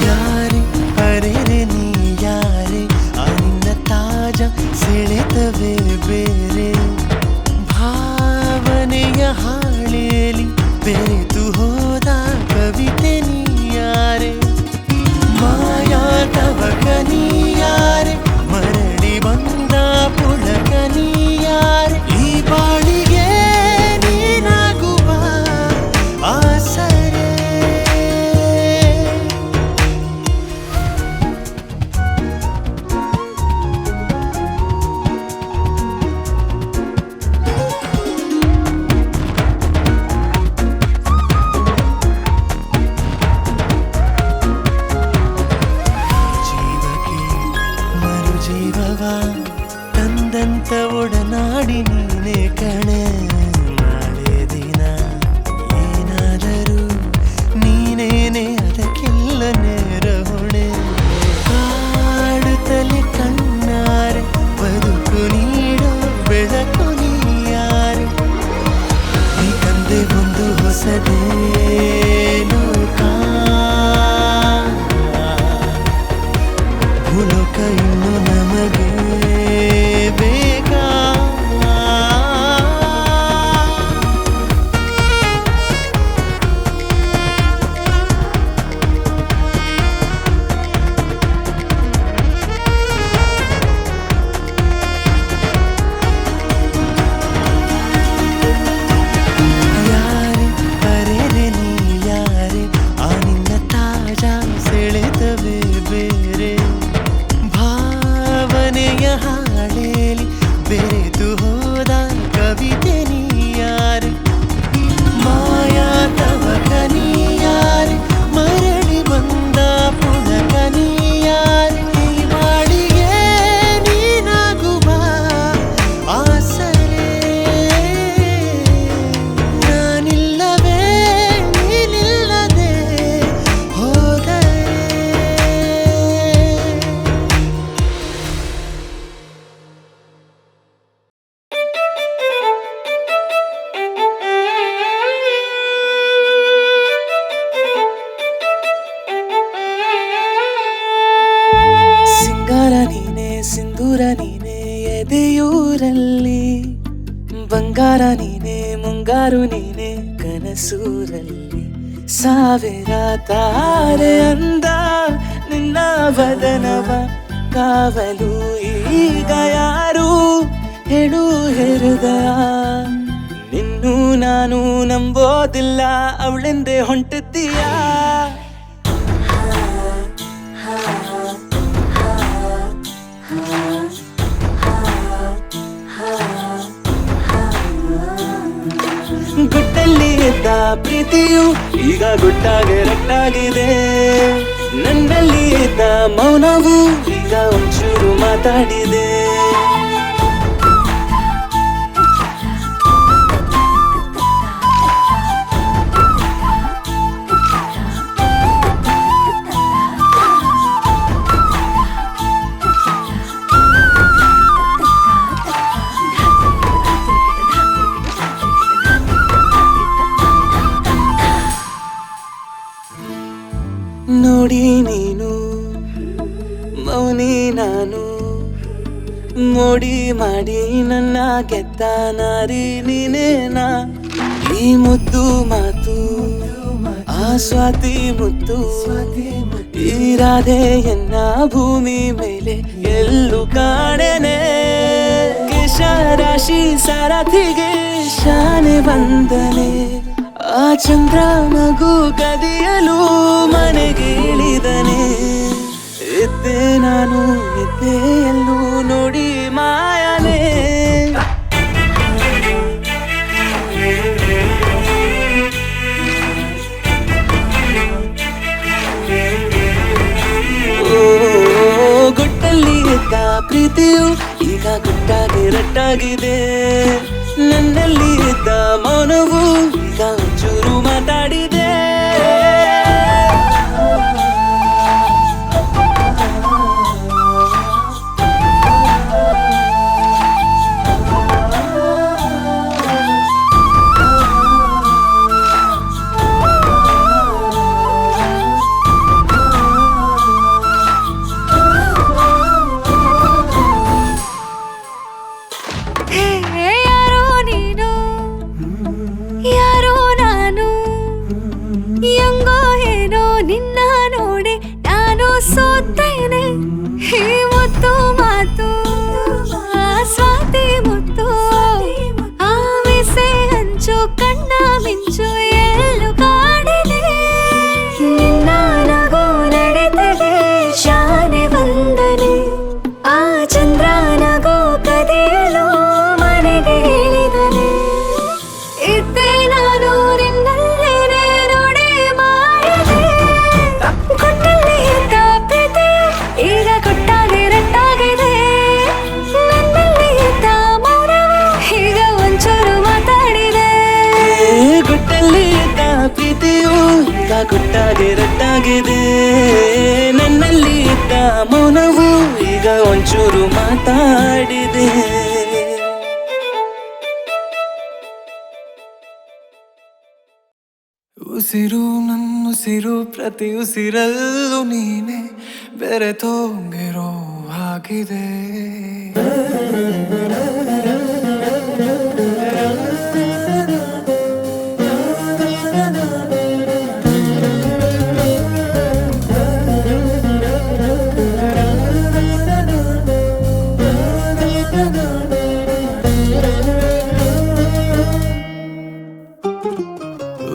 ಯಾರೆ ಅರೆರೆ ನೀ ಯಾರೆ ಆ ನಿನ್ನ ತಾಜ ಸೆಳೆತವೇ ಬೇರೆ ಭಾವನೆಯ ಹಾಳೇಲಿ ಬೆರೆತು ಹೋದ ಕವಿತೆ ನೀ ಯಾರೆ ಮಾಯಾಟವಕ ನೀ ಯಾರೆ ಮರಳಿ ಬಂದ ಪುಳಕ ನೀ ಯಾರೆ ಈ ಬಾಳಿಗೆ ನೀನಾಗುವ ಆಸರೆ ಜೀವಕ್ಕೆ ಮರು ಮಂದಾರ ನೀನೆ ಮುಂಗಾರು ನೀನೆ ಕನಸೂರಲ್ಲಿ ಸಾವಿರ ತಾರೆ ಅಂದ ನಿನ್ನ ವದನವ ಕಾವಲು ಈಗ ಯಾರು ಹೇಳು ಹೃದಯ ನಿನ್ನೂ ನಾನು ನಂಬೋದಿಲ್ಲ ಅವಳೆಂದೇ ಹೊಂಟಿದ್ದೀಯಾ ಗುಟ್ಟಲ್ಲಿ ಇದ್ದ ಪ್ರೀತಿಯು ಈಗ ಗುಟ್ಟಾಗೆ ರಟ್ಟಾಗಿದೆ ನನ್ನಲ್ಲಿ ಇದ್ದ ಮೌನವು ಈಗ ಒಂಚೂರು ಮಾತಾಡಿದೆ ನೋಡಿ ನೀನು ಮೌನಿ ನಾನು ಮೋಡಿ ಮಾಡಿ ನನ್ನ ಗೆದ್ದ ನಾರಿ ನೀನೇನಾ ಈ ಮುದ್ದು ಮಾತು ಆ ಸ್ವಾತಿ ಮುತ್ತು ಈ ರಾಧೆಯನ್ನ ಭೂಮಿ ಮೇಲೆ ಎಲ್ಲೂ ಕಾಣೆನೆ ಕೇಶ ರಾಶಿ ಸಾರಥಿಗೆ ಶಾನೆ ಬಂದನೆ ಆ ಚಂದ್ರ ಮಗು ಕದಿಯಲು ಮನೆಗೆ ಇಳಿದನೆ ಇದ್ದೆ ನಾನು ನಿದ್ದೆ ಎಲ್ಲೂ ನೋಡಿ ಮಾಯನೆ ಓ ಗುಟ್ಟಲ್ಲಿ ಇದ್ದ ಪ್ರೀತಿಯು ಈಗ ಗುಟ್ಟಾಗಿ ರಟ್ಟಾಗಿದೆ ನನ್ನಲ್ಲಿ ಇದ್ದ ಮೌನವು ಈಗ ಒಂಚೂರು ಮಾತಾಡಿದೆ ಯಾರೋ ನೀನು ಯಾರೋ ನಾನು ಹೆಂಗೋ ಏನೋ ನಿನ್ನ ನೋಡಿ ನಾನು ಸೋತೇನೆ ಈ ಮುತ್ತು ಮಾತು ಆ ಸ್ವಾತಿ ಮುತ್ತು ಆ ಮಿಸೆ ಹಂಚು ಕಣ್ಣ ಮಿಂಚು ಎಲ್ಲೂ ಕಾಡಿದೆ ನಿನ್ನ ನಗು ನಡೆದರೆ ಶಾನೆ ಬಂದನೆ ಆ ಚಂದ್ರ ನಗು ಕದಿಯಲು ಮನೆಗೆ ಹೇಳಿದನೆ ಇದ್ದೆ ನಾನು ನಿನ್ನಲ್ಲೇನೆ ನೋಡಿ ಮಾಡಿದೆ ಗುಟ್ಟಲ್ಲಿ ಇದ್ದ ಪ್ರೀತಿ ಈಗ ಗುಟ್ಟಾಗಿ ರಟ್ಟಾಗಿದೆ ನನ್ನಲ್ಲಿ ಇದ್ದ ಮೌನವು ಈಗ ಒಂಚೂರು ಮಾತಾಡಿದೆ ಗುಟ್ಟಲ್ಲಿ ಇದ್ದ ಪ್ರೀತಿಯು ಈಗ ಗುಟ್ಟಾಗಿ ರಟ್ಟಾಗಿದೆ ನನ್ನಲ್ಲಿ ಇದ್ದ ಮೌನವು ಈಗ ಒಂಚೂರು ಮಾತಾಡಿದೆ ಉಸಿರು ನನ್ನುಸಿರು ಪ್ರತಿ ಉಸಿರಲ್ಲೂ ನೀನೆ ಬೆರೆತೋಗಿರೋ ಹಾಗಿದೆ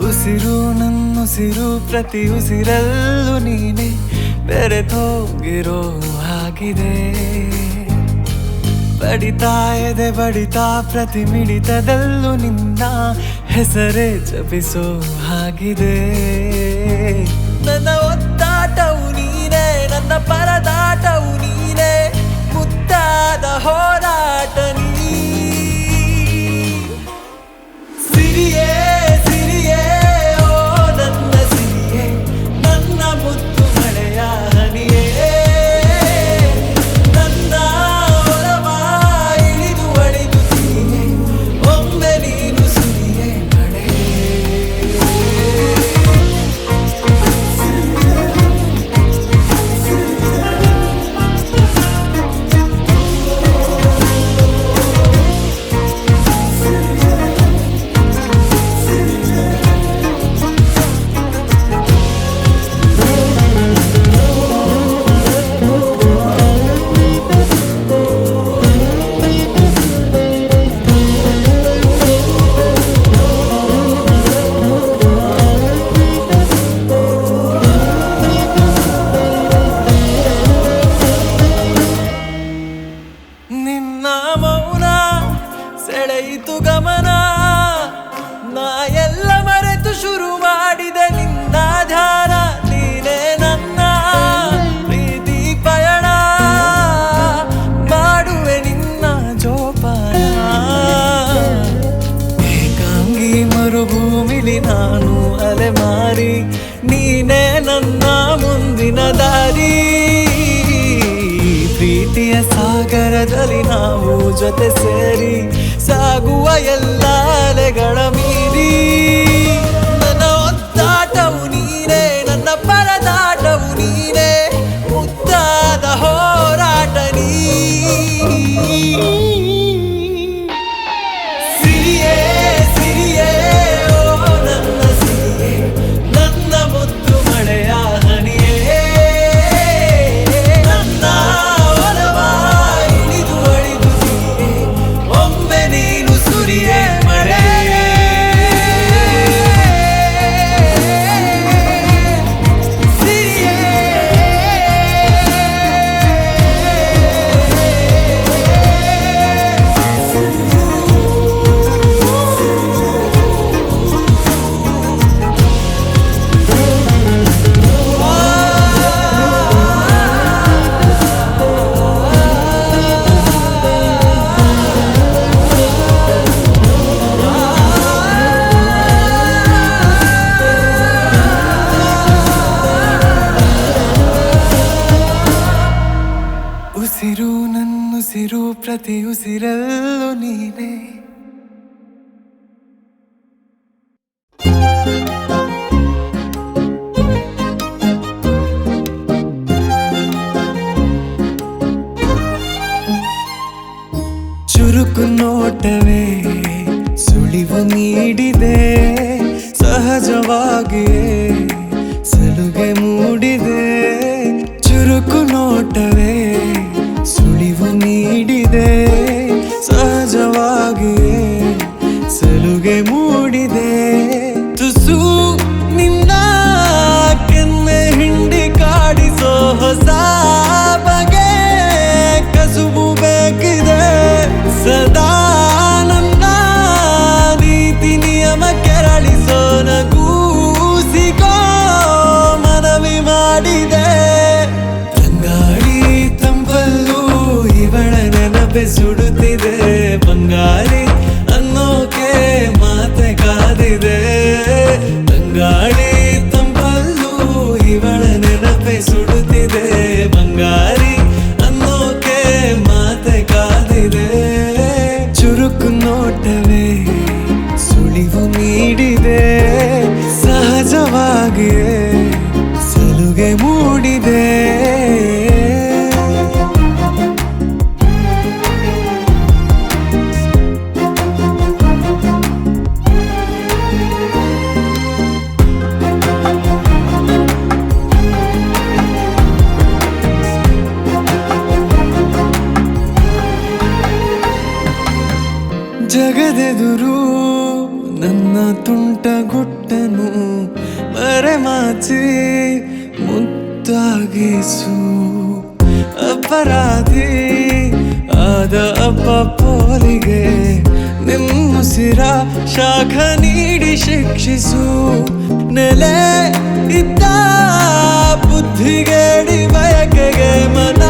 ಉಸಿರು ನನ್ನುಸಿರು ಪ್ರತಿ ಉಸಿರಲ್ಲೂ ನೀನೆ ಬೆರೆತೋಗಿರೋ ಹಾಗಿದೆ ಬಡಿತಾ ಎದೆ ಬಡಿತಾ ಪ್ರತಿ ಮಿಡಿತದಲ್ಲೂ ನಿನ್ನ ಹೆಸರೇ ಜಪಿಸೋ ಹಾಗಿದೆ ನನ್ನ ಒತ್ತಾಟವು ನೀನೆ ನನ್ನ ಪರದಾಟವು ನೀನೆ ಮುದ್ದಾದ ಹೋರಾಟ ನೀ ಸಿರಿಯೇ ಸಿರಿಯೇ ಓ ನನ್ನ ಸಿರಿಯೇ ನನ್ನ ಮುತ್ತು ಮಳೆಯ ಹನಿಯೇ ನನ್ನ ಒಲವ ಇಳಿದು ಒಡೆದು ಸಿರಿಯೇ ಒಮ್ಮೆ ನೀನು ಸುರಿಯೇ ಮಳೆ ಮರುಭೂಮಿಲಿ ನಾನು ಅಲೆಮಾರಿ, ನೀನೇ ನನ್ನ ಮುಂದಿನ ದಾರಿ. ಪ್ರೀತಿಯ ಸಾಗರದಲ್ಲಿ ನಾವು ಜೊತೆ ಸೇರಿ ಸಾಗುವ ಎಲ್ಲ ಅಲೆಗಳ ಮೀರಿ. ನನ್ನ ಒದ್ದಾಟವು ನೀನೇ, ನನ್ನ ಪರದಾಟವು ನೀನೇ, ಮುದ್ದಾದ ಹೋರಾಟ ನೀ. ಸಿರಿಯೇ ಸಿರಿಯೇ ಓ ನನ್ನ ಸಿರಿಯೇ, ನನ್ನ ಮುದ್ದು ಮಳೆಯ ಹನಿಯೇ, ನನ್ನ ಒಲವ ಇಳಿದು ಅಳಿದು ಸಿರಿಯೇ, ಒಮ್ಮೆ ನೀನು ಸುರಿಯೇ ಮಳೆ. ಉಸಿರು ನನ್ನುಸಿರು ಪ್ರತಿ ಉಸಿರಲ್ಲೂ ನೀನೇ. ಚುರುಕು ನೋಟವೇ ಸುಳಿವು ನೀಡಿದೆ, ಸಹಜವಾಗಿಯೇ ಸಲುಗೆ ಮೂಡಿದೆ. ಚುರುಕು ನೋಟವೇ ಸುಳಿವು ನೀಡಿದೆ, ಸಹಜವಾಗಿಯೇ ಸಲುಗೆ ಮೂಡಿದೆ. ತುಸು ನಿನ್ನ ಕೆನ್ನೆ ಹಿಂಡಿ ಕಾಡಿಸೋ ಹೊಸ ಬಗೆ ಕಸುಬು ಬೇಕಿದೆ. ಸದಾ ನನ್ನ ನೀತಿ ನಿಯಮ ಕೆರಳಿಸೋ ನಗೂಸಿಗೋ ಮನವಿ ಮಾಡಿದೆ. ತಂಗಾಳಿ ತಂಪಲ್ಲೂ ಇವಳ ನೆನಪೆ ಸುಡುತ್ತಿದೆ, ಬಂಗಾರಿ ಅನ್ನೋಕೆ ಮಾತೆ ಕಾದಿದೆ. ತಂಗಾಳಿ ತಂಪಲ್ಲೂ ಇವಳ ನೆನಪೆ ಸುಡುತ್ತಿದೆ, ಬಂಗಾರಿ ಅನ್ನೋಕೆ ಮಾತೆ ಕಾದಿದೆ. ಚುರುಕು ನೋಟವೇ ಸುಳಿವು ನೀಡಿದೆ, ಸಹಜವಾಗಿಯೇ ಸಲುಗೆ ಮೂಡಿದೆ. ಜಗದೆದುರು ನನ್ನ ತುಂಟ ಗುಟ್ಟನು ಮರೆಮಾಚಿ ಮುದ್ದಾಗಿಸು. ಅಪರಾಧಿ ಆದ ಅಪ್ಪ ಪೋಲಿಗೆ ನಿಮ್ಮುಸಿರ ಶಾಖ ನೀಡಿ ಶಿಕ್ಷಿಸು. ನೆಲೆ ಇದ್ದ ಬುದ್ಧಿಗೇಡಿ ಬಯಕೆಗೆ ಮನ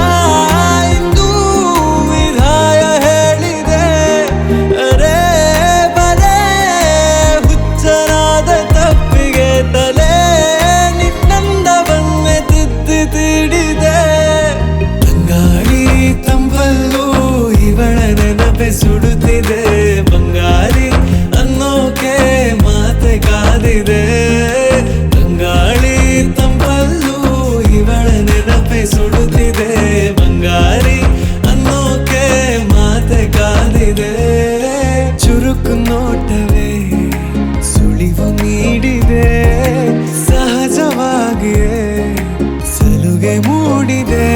ಇಂದು ವಿಧಾಯ ಹೇಳಿದೆ. ಅರೆ ಬರೇ ಹುಚ್ಚನಾದ ತಪ್ಪಿಗೆ ತಲೆ ನಿನ್ನಂದವನ್ನೇ ತಿದ್ದಿ ತೀಡಿದೆ. ತಂಗಾಳಿ ತಂಪಲ್ಲೂ ಇವಳ ನೆನಪೆ ಸುಡುತ್ತಿದೆ, ಬಂಗಾರಿ ಅನ್ನೋಕೆ ಮಾತೆ ಕಾದಿದೆ. ತಂಗಾಳಿ ತಂಪಲ್ಲೂ ಇವಳ ನೆನಪೆ ಸುಡುತ್ತಿದೆ, ಬಂಗಾರಿ ಅನ್ನೋಕೆ ಮಾತೆ ಕಾದಿದೆ. ಚುರುಕು ನೋಟವೇ ಸುಳಿವು ನೀಡಿದೆ, ಸಹಜವಾಗಿಯೇ ಸಲುಗೆ ಮೂಡಿದೆ.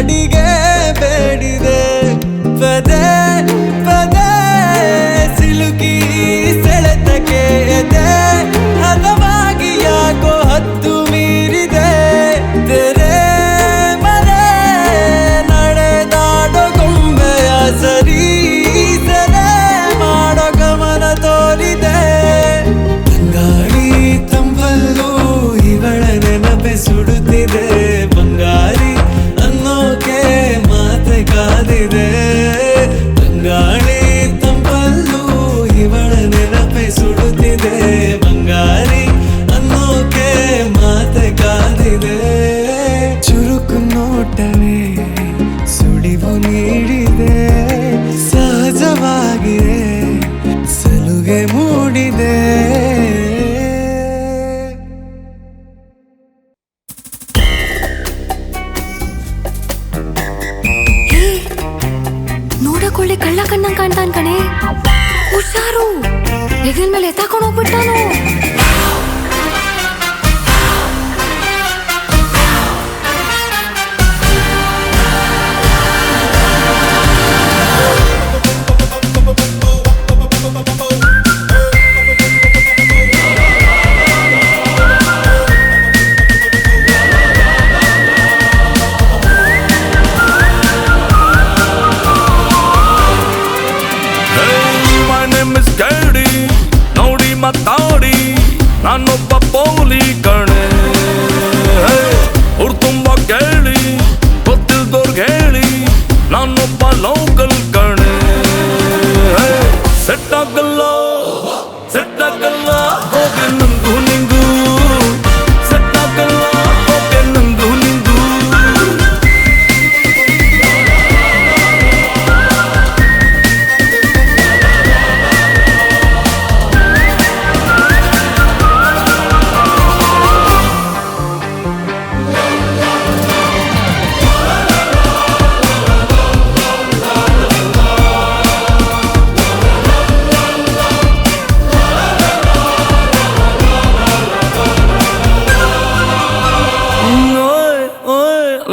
ಹಾಡಿಗೆ ಬೇಡಿದೆ ಪದೇ ಪದೇ ಸಿಲುಕಿ ಸೆಳೆತಕ್ಕೆ ಎದೆ ಹದವಾಗಿ ಯಾಕೋ ಹತ್ತು ಮೀರಿದೆ ತೆರೆ ಮರೆ ನಡೆದಾಡೋ ಗೊಂಬೆಯ ಸರಿ ಸೆರೆ ಮಾಡೋ ಗಮನ ತೋರಿದೆ ತಂಗಾಳಿ ತಂಬಲ್ಲೂ ಇವಳ ನೆನಪೆ ಸುಡುತ್ತಿದೆ ಬಂಗಾರಿ ಅನ್ನೋಕೆ ಮಾತೆ ಕಾದಿದೆ ತಂಗಾಳಿ ತಂಬಲ್ಲೂ ಇವಳ ನೆನಪೆ ಸುಡುತ್ತಿದೆ ಬಂಗಾರಿ ಅನ್ನೋಕೆ ಮಾತೆ ಕಾದಿದೆ ಚುರುಕು ನೋಟವೇ ಸುಳಿವು ನೀಡಿದೆ ಸಹಜವಾಗಿದೆ ಸಲುಗೆ ಮೂಡಿದೆ ನೋಡಕೊಳ್ಳಿ ಕಳ್ಳ ಕಣ್ಣಂಗ್ ಕಾಣ್ತಾನ್ ಕಣೆ ಹುಷಾರು ಹೆಗಲ್ ಮೇಲೆ ಎತ್ತಾಕೊಂಡು ಹೋಗ್ಬಿಟ್ಟಾನು ಮಾತಾಡಿ ನಾನೊಬ್ಬ ಪೋಲಿ ಕಣೆ ಅವ್ರು ತುಂಬಾ ಕೇಳಿ ಗೊತ್ತಿಲ್ದವ್ರಿಗೆ ಹೇಳಿ ನಾನೊಬ್ಬ ಲೋಕಲ್ ಕಣೆ ಸೆಟ್ ಆಗಲ್ಲ ಹೋಗಿ ನಂಗೂ ನಿಂಗೂ ಸೆಟ್ ಆಗಲ್ಲ ಹೋಗಿ ನಂಗೂ ನಿಂಗೂ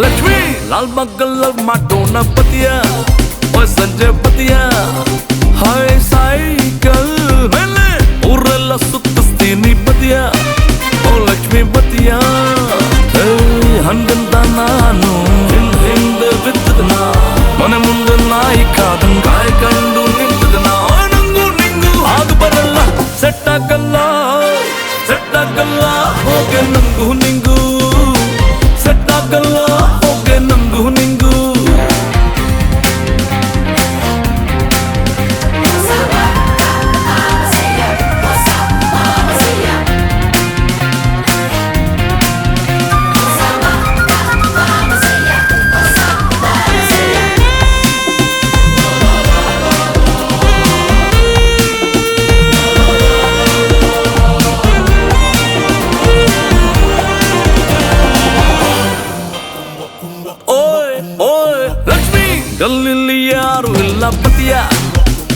ಲಕ್ಷ್ಮಿ ಲಾಲ್ ಬಗಲ್ ಮಾಡೋಣ ಪತಿಯ ಸಂಜೆ ಪತಿಯ ಹಾಯ್ ಸೈಕಲ್ ಮೇಲೆ ಊರೆಲ್ಲ ಸುತ್ತಿಸ್ತೀನಿ ಪತಿಯ ಓ ಲಕ್ಷ್ಮಿ ಪತಿಯ ಹಂಗಂತ ನಾನು ಹಿಂದೆ ಬಿದ್ದದ ಮನೆ ಮುಂದೆ ನಾಯಿ ಕಾದಂಗ್ ಕಾಯ್ಕೊಂಡು ನಿಂತದ ನಂಗೂ ನಿಂಗೂ ಆಗ ಬರಲ್ಲ ಸೆಟ್ ಆಗಲ್ಲ ಹೋಗೆ ನಂಗೂ ನಿಂಗೂ ಸೆಟ್ ಆಗಲ್ಲ ಹೋಗೆ ನಂಗೂ ನಿಂಗೂ ಗಲ್ಲಿಲ್ಲಿ ಯಾರು ಇಲ್ಲ ಪತಿಯ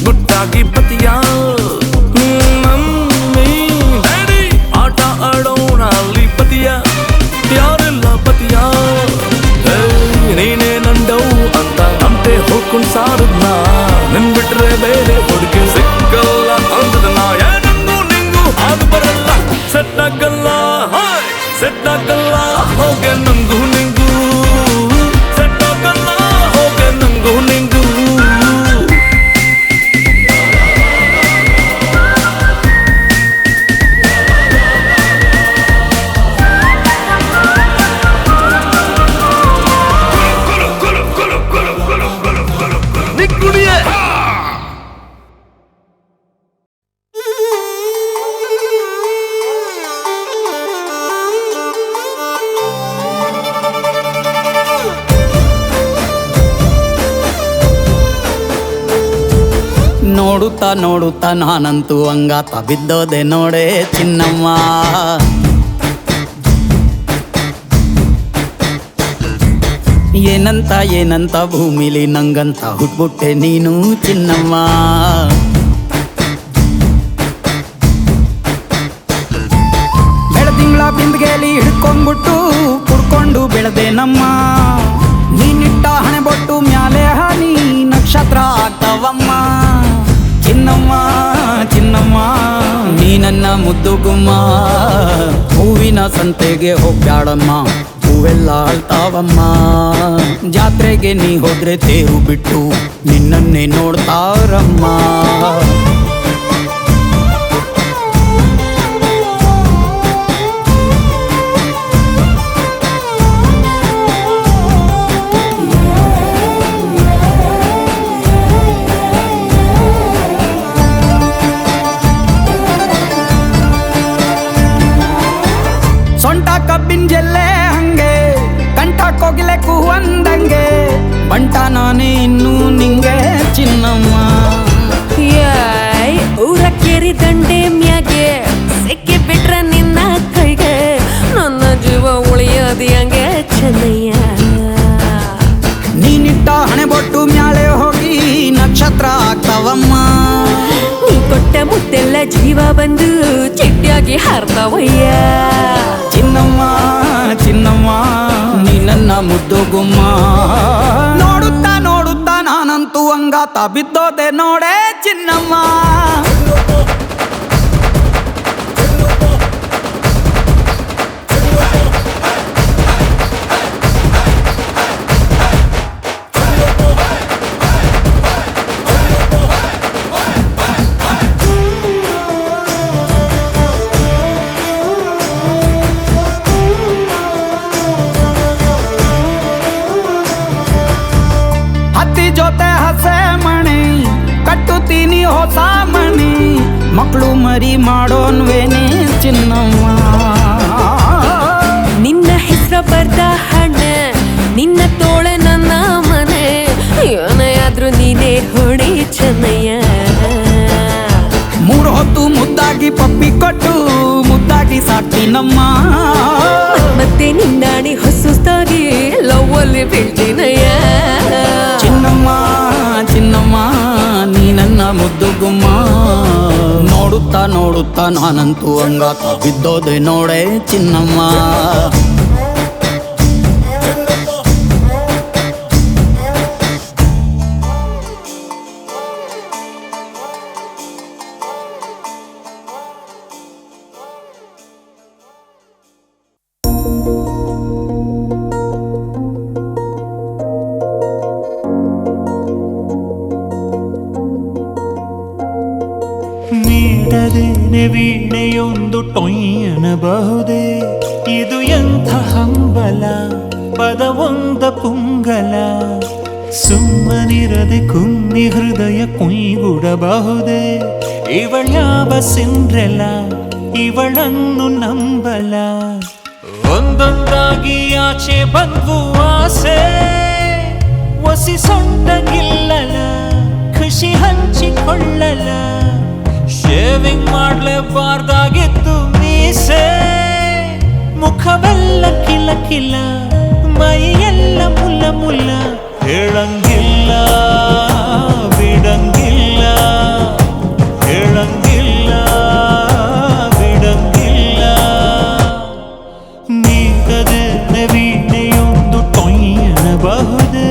ಗುಟ್ಟಾಗಿ ಪತಿಯ ಮಮ್ಮಿ ಡ್ಯಾಡಿ ಆಟ ಆಡೋಣ ಅಲ್ಲಿ ಪತಿಯ ಯಾರಿಲ್ಲ ಪತಿಯ ನೀನೇ ನಂಡವು ಅಂತ ನಮ್ಟೆ ಹೋಗ್ಕೊಂಡ್ ಸಾರದ್ನ ನಿನ್ ಬಿಟ್ರೆ ಬೇರೆ ಹುಡುಗಿ ಸಿಕ್ಕಲ್ಲ ಅಂತದನ್ನ ಏನಂಗೂ ನಿಂಗೂ ಆಗ ಬರಲ್ಲ ಸೆಟ್ ಆಗಲ್ಲ ಹೋಗೆ ನಂಗೂ ನಿಂಗೂ ಸೆಟ್ ಆಗಲ್ಲ ಹೋಗೆ ನಂಗೂ ನಿಂಗೂ ನೋಡುತ್ತಾ ನೋಡುತ್ತಾ ನಾನಂತೂ ಅಂಗಾತ ಬಿದ್ದೋದೆ ನೋಡೆ ಚಿನ್ನಮ್ಮ ಏನಂತ ಭೂಮಿಲಿ ನಂಗಂತ ಹುಟ್ಬಿಟ್ಟೆ ನೀನು ಚಿನ್ನಮ್ಮ ಬೆಳದಿಂಗಳ ಬಿಂದಿಗೆಯಲ್ಲಿ ಹಿಡ್ಕೊಂಡ್ಬಿಟ್ಟು ಕುಡ್ಕೊಂಡು ಬೆಳೆದೆ ನಮ್ಮ ನೀನಿಟ್ಟ ನನ್ನ ಮುದ್ದು ಗುಮ್ಮ ಹೂವಿನ ಸಂತೆಗೆ ಹೋಗ್ಯಾಡಮ್ಮ ಹೂವೆಲ್ಲ ಅಳ್ತಾವಮ್ಮ ಜಾತ್ರೆಗೆ ನೀ ಹೋದ್ರೆ ತೇರು ಬಿಟ್ಟು ನಿನ್ನನ್ನೇ ನೋಡ್ತಾರಮ್ಮ ಕಬ್ಬಿನ ಜಲ್ಲೆ ಹಂಗೆ ಕಂಠ ಕೋಗಿಲೆ ಕೂವಂದಂಗೆ ಬಂಟ ನಾನೇ ಇನ್ನೂ ನಿಂಗೆ ಚಿನ್ನಮ್ಮ ಊರ ಕೇರಿ ದಂಡೆ ಮ್ಯಾಗೆ ಸಿಕ್ಕಿ ಬಿಟ್ರ ನಿನ್ನ ಕೈಗೆ ನನ್ನ ಜೀವ ಉಳಿಯೋದಿ ಹಂಗೆ ಚೆನ್ನಯ್ಯ ನೀನಿಟ್ಟ ಹಣೆ ಬೊಟ್ಟು ಮ್ಯಾಳೆ ಹೋಗಿ ನಕ್ಷತ್ರ ಆಗ್ತಾವಮ್ಮ ನೀ ಕೊಟ್ಟ ಮುತ್ತೆಲ್ಲ ಜೀವ ಬಂದು ಚಿಟ್ಟಿಯಾಗಿ ಹಾರ್ತಾವಯ್ಯ ಚಿನ್ನಮ್ಮ ಚಿನ್ನಮ್ಮ ನೀ ನನ್ನ ಮುದ್ದು ಗುಮ್ಮ ನೋಡುತ್ತಾ ನೋಡುತ್ತಾ ನಾನಂತೂ ಅಂಗಾತ ಬಿದ್ದೋದೆ ನೋಡೆ ಚಿನ್ನಮ್ಮ ಜೊತೆ ಹಸೆ ಮಣಿ ಕಟ್ಟುತ್ತೀನಿ ಹೊಸ ಮಣಿ ಮಕ್ಕಳು ಮರಿ ಮಾಡೋನ್ವೇನೆ ಚಿನ್ನಮ್ಮ ನಿನ್ನ ಹೆಸರು ಬರ್ದ ಹಣ ನಿನ್ನ ತೋಳೆ ನನ್ನ ಮನೆ ಏನೇ ಆದ್ರೂ ನೀನೇ ಹೊಡಿ ಚೆನ್ನಯ್ಯ ಮೂರು ಹೊತ್ತು ಮುದ್ದಾಗಿ ಪಪ್ಪಿ ಕೊಟ್ಟು ಮುದ್ದಾಗಿ ಸಾಕ್ತೀನಮ್ಮ ಮತ್ತೆ ನಿನ್ನಾಡಿ ಹೊಸುಸ್ತಾಗಿ ಲವ್ವಲ್ಲಿ ಬೀಳ್ತೀನಯ್ಯ ಚಿನ್ನಮ್ಮ ಚಿನ್ನಮ್ಮ ನೀ ನನ್ನ ಮುದ್ದು ಗುಮ್ಮ ನೋಡುತ್ತಾ ನೋಡುತ್ತಾ ನಾನಂತೂ ಅಂಗಾತ ಬಿದ್ದೋದೆ ನೋಡೆ ಚಿನ್ನಮ್ಮ ನೀಡದೇನೆ ವೀಣೆಯೊಂದು ಟೊಯ್ಯನಬಹುದೇ ಇದು ಎಂಥ ಹಂಬಲ ಪದವೊಂದ ಪುಂಗಲ ಸುಮ್ಮನಿರದೆ ಕುನ್ನಿ ಹೃದಯ ಕುಯ್ಗುಡಬಹುದೇ ಇವಳ್ಯಾವ ಸಿಂಡ್ರೆಲ ಇವಳನ್ನು ನಂಬಲ ಒಂದೊಂದಾಗಿ ಆಚೆ ಬಂದು ಆಸೆ ಒಸಿ ಸೊಂಟಗಿಲ್ಲಲ ಖುಷಿ ಹಂಚಿಕೊಳ್ಳಲ ಶೇವಿಂಗ್ ಮಾಡ್ಲೇಬಾರ್ದಾಗಿತ್ತು ಮೀಸೆ ಮುಖವೆಲ್ಲ ಕಿಲ ಕಿಲ ಮೈಯೆಲ್ಲ ಮುಲ್ಲ ಮುಲ್ಲ ಹೇಳಂಗಿಲ್ಲ ಬಿಡಂಗಿಲ್ಲ ಹೇಳಂಗಿಲ್ಲ ಬಿಡಂಗಿಲ್ಲ ನೀಗದೆ ವೀಣೆಯೊಂದು ಟೊಯ್ಯನಬಹುದೇ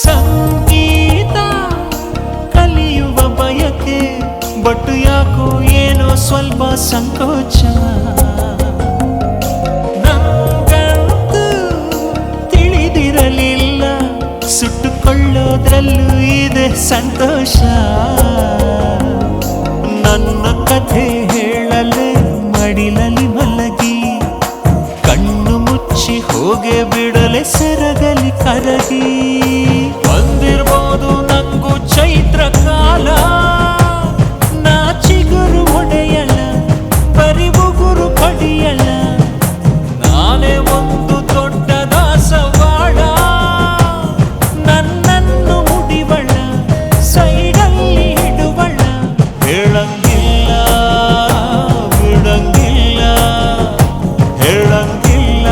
ಸಂಗೀತ ಕಲಿಯುವ ಬಯಕೆ ಬಟ್ ಯಾಕೋ ಏನೋ ಸ್ವಲ್ಪ ಸಂಕೋಚ ನಂಗಂತೂ ತಿಳಿದಿರಲಿಲ್ಲ ಸುಟ್ಟುಕೊಳ್ಳೋದ್ರಲ್ಲೂ ಇದೆ ಸಂತೋಷ ನನ್ನ ಕಥೆ ಹೇಳಲೆ ಮಡಿಲಲ್ಲಿ ಮಲಗಿ ಕಣ್ಣು ಮುಚ್ಚಿ ಹೋಗೆ ಬಿಡಲೆ ಸೆರಗಲಿ ಕರಗಿ ಬಂದಿರ್ಬೋದು ನಂಗೂ ಚೈತ್ರ ಕಾಲ ನಾ ಚಿಗುರು ಒಡೆಯಲ ಪರಿಬುಗುರು ಪಡಿಯಲ ನಾನೇ ಒಂದು ದೊಡ್ಡ ದಾಸವಾಳ ನನ್ನನ್ನು ಮುಡಿವಳ ಸೈಡಲ್ಲಿ ಇಡುವಳ ಹೇಳಂಗಿಲ್ಲ ಬಿಡಂಗಿಲ್ಲ ಹೇಳಂಗಿಲ್ಲ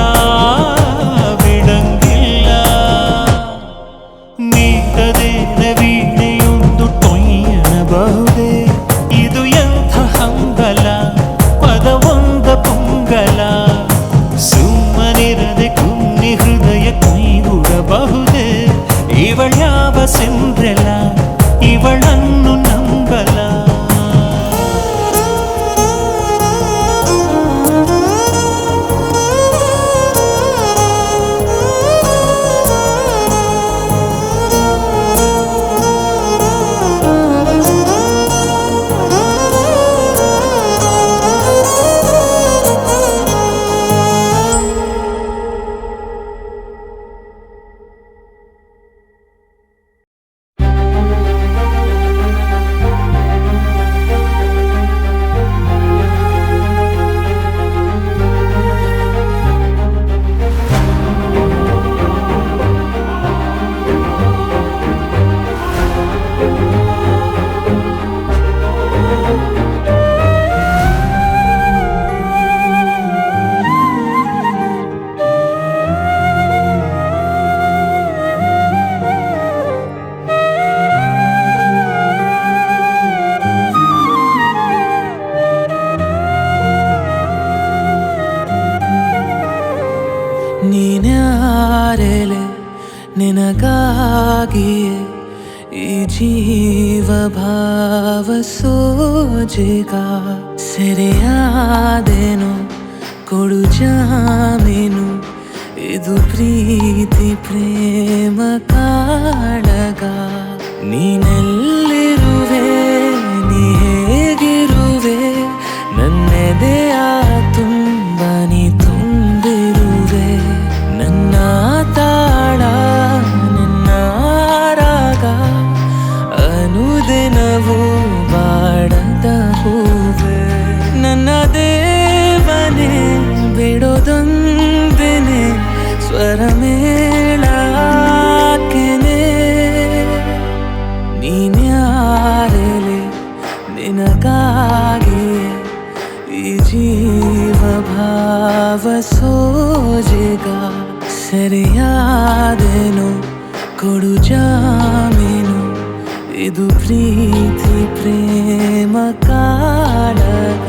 ಬಿಡಂಗಿಲ್ಲ ಕಂಗಳ ಸುಮ್ಮನಿರದೆ ಕುನ್ನಿ ಹೃದಯ ಕೈಗೂಡಬಹುದೇ ಇವಳ್ಯಾವ ಸಿಂಡ್ರೆಲ್ಲ ಇವಳನ್ನು ನಂಬಲ ನೀನ್ಯಾರೆಲೆ ನಿನಗಾಗಿಯೇ ಈ ಜೀವ ಭಾವ ಸೋಜಿಗ ಸೆರೆಯಾದೇನು ಕೊಡು ಜಾಮೀನು ಇದು ಪ್ರೀತಿ ಪ್ರೇಮ ಕಾಳಗ ನೀನೆಲ್ಲಿರುವೆ ನೀ ಹೇಗಿರುವೆ ನನ್ನೆದೆಯ ತುಂಬ ನೀ ತುಂಬಿರುವೆ ನನ್ನ ತಾಳ ನಿನ್ನ ರಾಗ ಅನುದಿನವೂ ಬಾಡದ ಹೂವೆ ನನ್ನ ದೇವನೇ ಬಿಡೋದೊಂದೇನೆ ಸ್ವರ ಮೇಳಾಕೆನೆ ನೀನ್ಯಾರೆಲೆ ನಿನಗಾಗಿಯೇ ಈ ಜೀವ ಭಾವ ಸೋಜಿಗ ಸರಿಯಾದೇನು ಕೊಡು ಜಾಮೀನು ಇದು ಪ್ರೀತಿ ಪ್ರೇಮ ಕಾಳಗ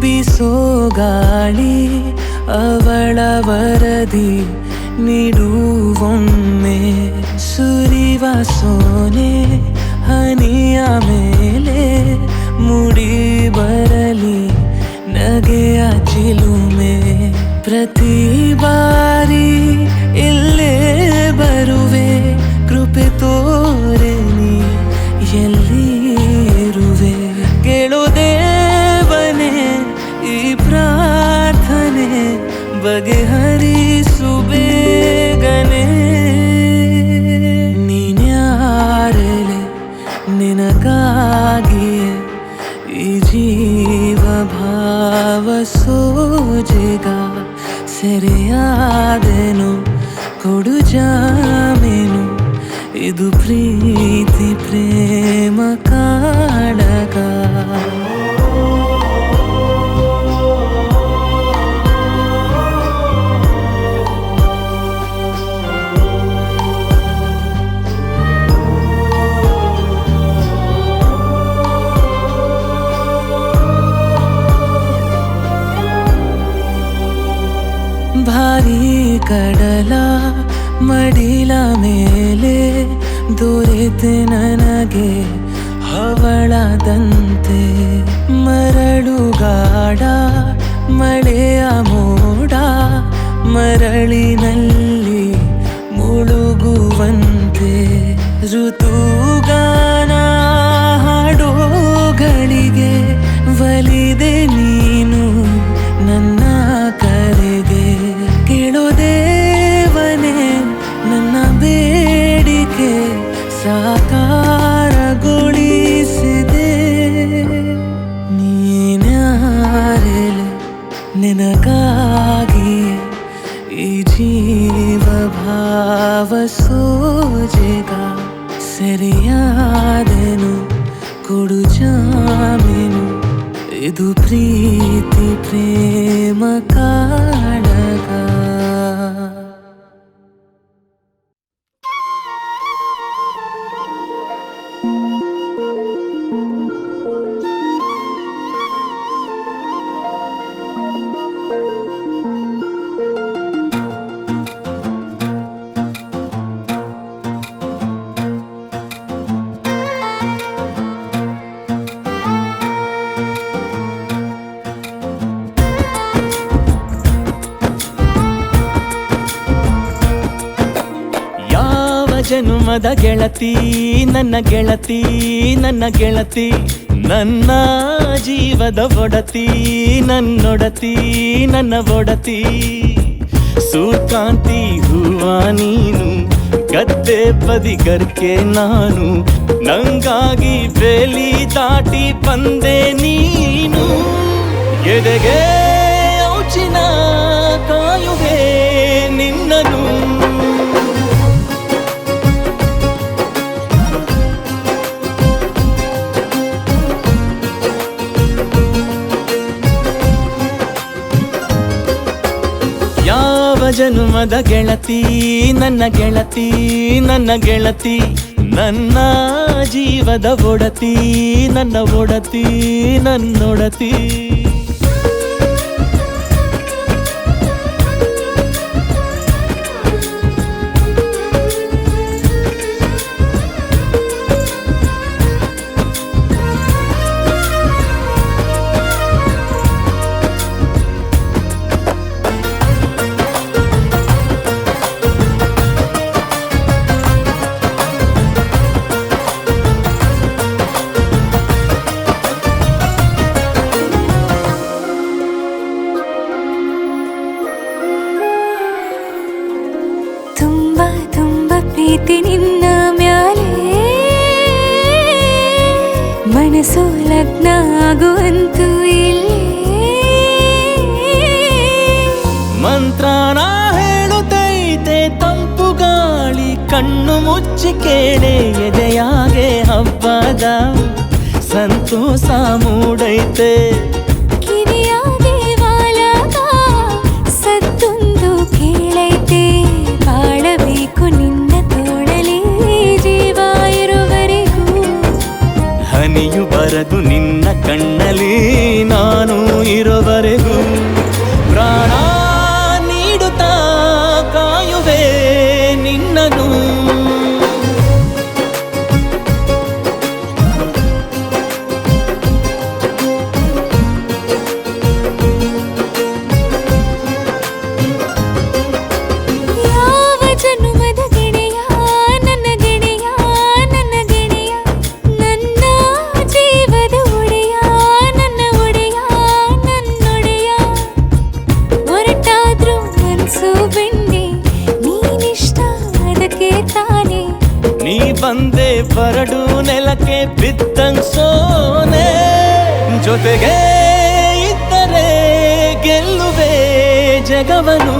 ಬೀಸೋ ಗಾಳಿ ಅವಳ ವರದಿ ನೀಡುವೊಮ್ಮೆ ಸುರಿವ ಸೋನೆ ಹನಿಯ ಮೇಲೆ ಮುಡಿ ಬರಲಿ ನಗೆಯ ಚಿಲುಮೆ ಪ್ರತಿ ಬಾರಿ ಇಲ್ಲೇ ಬರುವೆ ಕೃಪೆ ತೋರೆ ನೀ ಎಲ್ಲಿ ಇರುವೆ ಕೇಳುವುದೇ ಈ ಪ್ರಾರ್ಥನೆ ಬಗೆಹರಿಸು ಬೇಗನೆ ನೀನ್ಯಾರೆಲೆ ನಿನಗಾಗಿಯೇ ಈ ಜೀವ ಭಾವ ಸೋಜಿಗ ಸೆರೆಯಾದೇನು ಕೊಡು ಜಾಮೀನು ಇದು ಪ್ರೀತಿ ಪ್ರೇಮ ಕಾಳಗ ಭಾರೀ ಕಡಲ ಮಡಿಲ ಮೇಲೆ ದೊರೆತೆ ನನಗೆ ಹವಳದಂತೆ ಮರಳುಗಾಡ ಮಳೆಯ ಮೋಡ ಮರಳಿನಲ್ಲಿ ಮುಳುಗುವಂತೆ ಋತುಗಾನ ಹಾಡೋಗಳಿಗೆ ಒಲಿದೆ ನೀನು ನನ್ನ ಕರೆಗೆ ನಿನಗಾಗಿ ಈ ಜೀವ ಭಾವ ಸೋಜೆಗ ಸೆರೆಯಾದೆನು ಕೊಡು ಜಾಮೀನು ಇದು ಪ್ರೀತಿ ಪ್ರೇಮ ಕಾಳಗ ಜನುಮದ ಗೆಳತಿ ನನ್ನ ಗೆಳತಿ ನನ್ನ ಗೆಳತಿ ನನ್ನ ಜೀವದ ಒಡತಿ ನನ್ನೊಡತಿ ನನ್ನ ಒಡತಿ ಸೂರ್ಕಾಂತಿ ಹೂವ ನೀನು ಗದ್ದೆ ಬದಿಗರ್ಕೆ ನಾನು ನಂಗಾಗಿ ಬೇಲಿ ದಾಟಿ ಬಂದೆ ನೀನು ಎದೆಗೆ ಔಚಿನ ಕಾಯುವೆ ನಿನ್ನನು ಜನುಮದ ಗೆಳತಿ ನನ್ನ ಗೆಳತಿ ನನ್ನ ಗೆಳತಿ ನನ್ನ ಜೀವದ ಒಡತಿ ನನ್ನ ಒಡತಿ ನನ್ನೊಡತಿ ಪ್ರೀತಿ ನಿನ್ನ ಮ್ಯಾಲೆ ಮನಸ್ಸು ಲಗ್ನ ಆಗುವಂತೂ ಇಲ್ಲೇ ಮಂತ್ರನ ಹೇಳುತ್ತೈತೆ ತಂಪು ಗಾಳಿ ಕಣ್ಣು ಮುಚ್ಚಿ ಕೇಳೆ ಎದೆಯಾಗೆ ಹಬ್ಬದ ಸಂತೋಷ ಮೂಡೈತೆ ಕಿವಿಯಾಗೆ ವಾಲಗ ಸತ್ತೊಂದು ಕೇಳೈತೆ ಬಾಳಬೇಕು ನಿನ್ನ ತೋಳಲಿ ಜೀವ ಇರುವರೆಗೂ ಹನಿಯು ಬರದು ನಿನ್ನ ಕಣ್ಣಲ್ಲಿ ನಾನು ಇರುವರೆಗೂ ಪ್ರಾಣ ನೀಡುತ್ತಾ ಕಾಯುವೆ ನಿನ್ನನು ಬಂದೆ ಬರಡು ನೆಲಕ್ಕೆ ಬಿದ್ದಂಗ್ ಸೋನೆ ಜೊತೆಗೆ ಇದ್ದರೆ ಗೆಲ್ಲುವೆ ಜಗವನು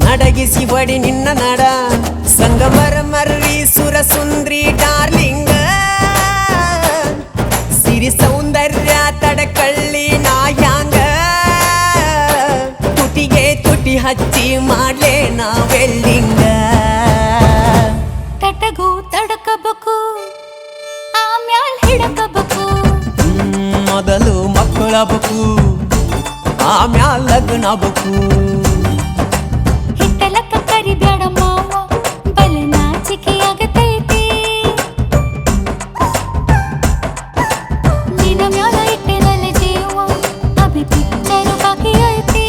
ನಡಗಿಸಿ ಹೊಡಿ ನಿನ್ನ ನಡ ಸಂಗಮರ ಮರ್ರಿ ಸುರ ಸುಂದ್ರಿ ಡಾರ್ಲಿಂಗ ಸಿರಿ ಸೌಂದರ್ಯ ತಡಕಳ್ಳಿ ನಾ ಹ್ಯಾಂಗ ತುಟಿಗೆ ತುಟಿ ಹಚ್ಚಿ ಮಾಡ್ಲೆ ನಾ ವೆಲ್ಡಿಂಗ ತಟಗೂ ತಡಕಬೇಕು ಆಮ್ಯಾಲ್ ಹಿಡಕಬೇಕು ಮೊದಲು ಮಕ್ಕಳಬೇಕು ಆಮ್ಯಾಲ ಲಗ್ನಬೇಕು ಹಿಟ್ಟಲಕ್ಕ ಕರಿಬ್ಯಾಡ ಮಾವ ಬಲೆ ನಾಚಿಕೆ ಆಗತೈತಿ ನಿನ್ನ ಮ್ಯಾಲ ಇಟ್ಟೆನಲ್ಲ ಜೀವ ಅಭಿ ಪಿಕ್ಚರು ಬಾಕಿ ಐತಿ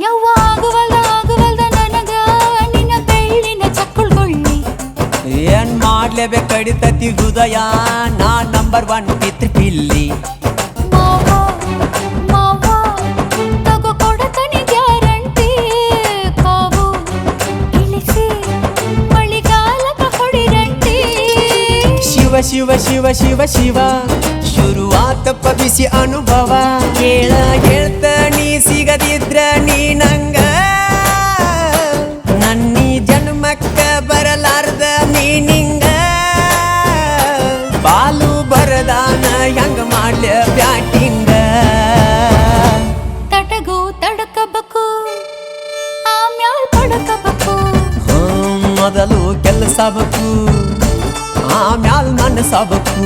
ಯವ್ವ ಆಗುವಲ್ದ ನನಗ ನಿನ್ನ ಬೆಳ್ಳಿನ ಚಕ್ಕುಳ್ಗೊಳ್ಳಿ ಏನ್ ಮಾಡ್ಲೇಬೇಕು ಕಡಿತತಿ ಹೃದಯ ನಾ ನಂಬರ್ 1 ಪಿತೃ ಪಿಲ್ಲಿ ಮಾವ ಮಾವ ತಗೋ ಕೊಡತನಿ ಗ್ಯಾರಂಟಿ ಕಾವು ಇಳಿಸಿ ಮಳಿಗಾಲಕ ಹೊಡಿರಂಟಿ ಶಿವ ಶಿವ ಶಿವ ಶಿವ ಶಿವ ಶುರುವಾತಪ್ಪ ಬಿಸಿ ಅನುಭವ ಹೇಳ್ತ ನೀ ಸಿಗದಿದ್ರ ನೀ ನಂಗ ನನ್ನೀ ಜನ್ಮಕ್ಕ ಬರಲಾರ್ದ ನೀ ನಿಂಗ ಬಾಲು ಬರದಾನ ಹೆಂಗ ಮಾಡ್ಲ ಬ್ಯಾಟಿಂಗ ತಟಗೂ ತಡಕಬೇಕು ಆಮ್ಯಾಲ್ ಪಡಕಬೇಕು ಮೊದಲು ಕೆಲಸ ಬೇಕು ಆಮ್ಯಾಲ್ ಮನಸ್ಸಬೇಕು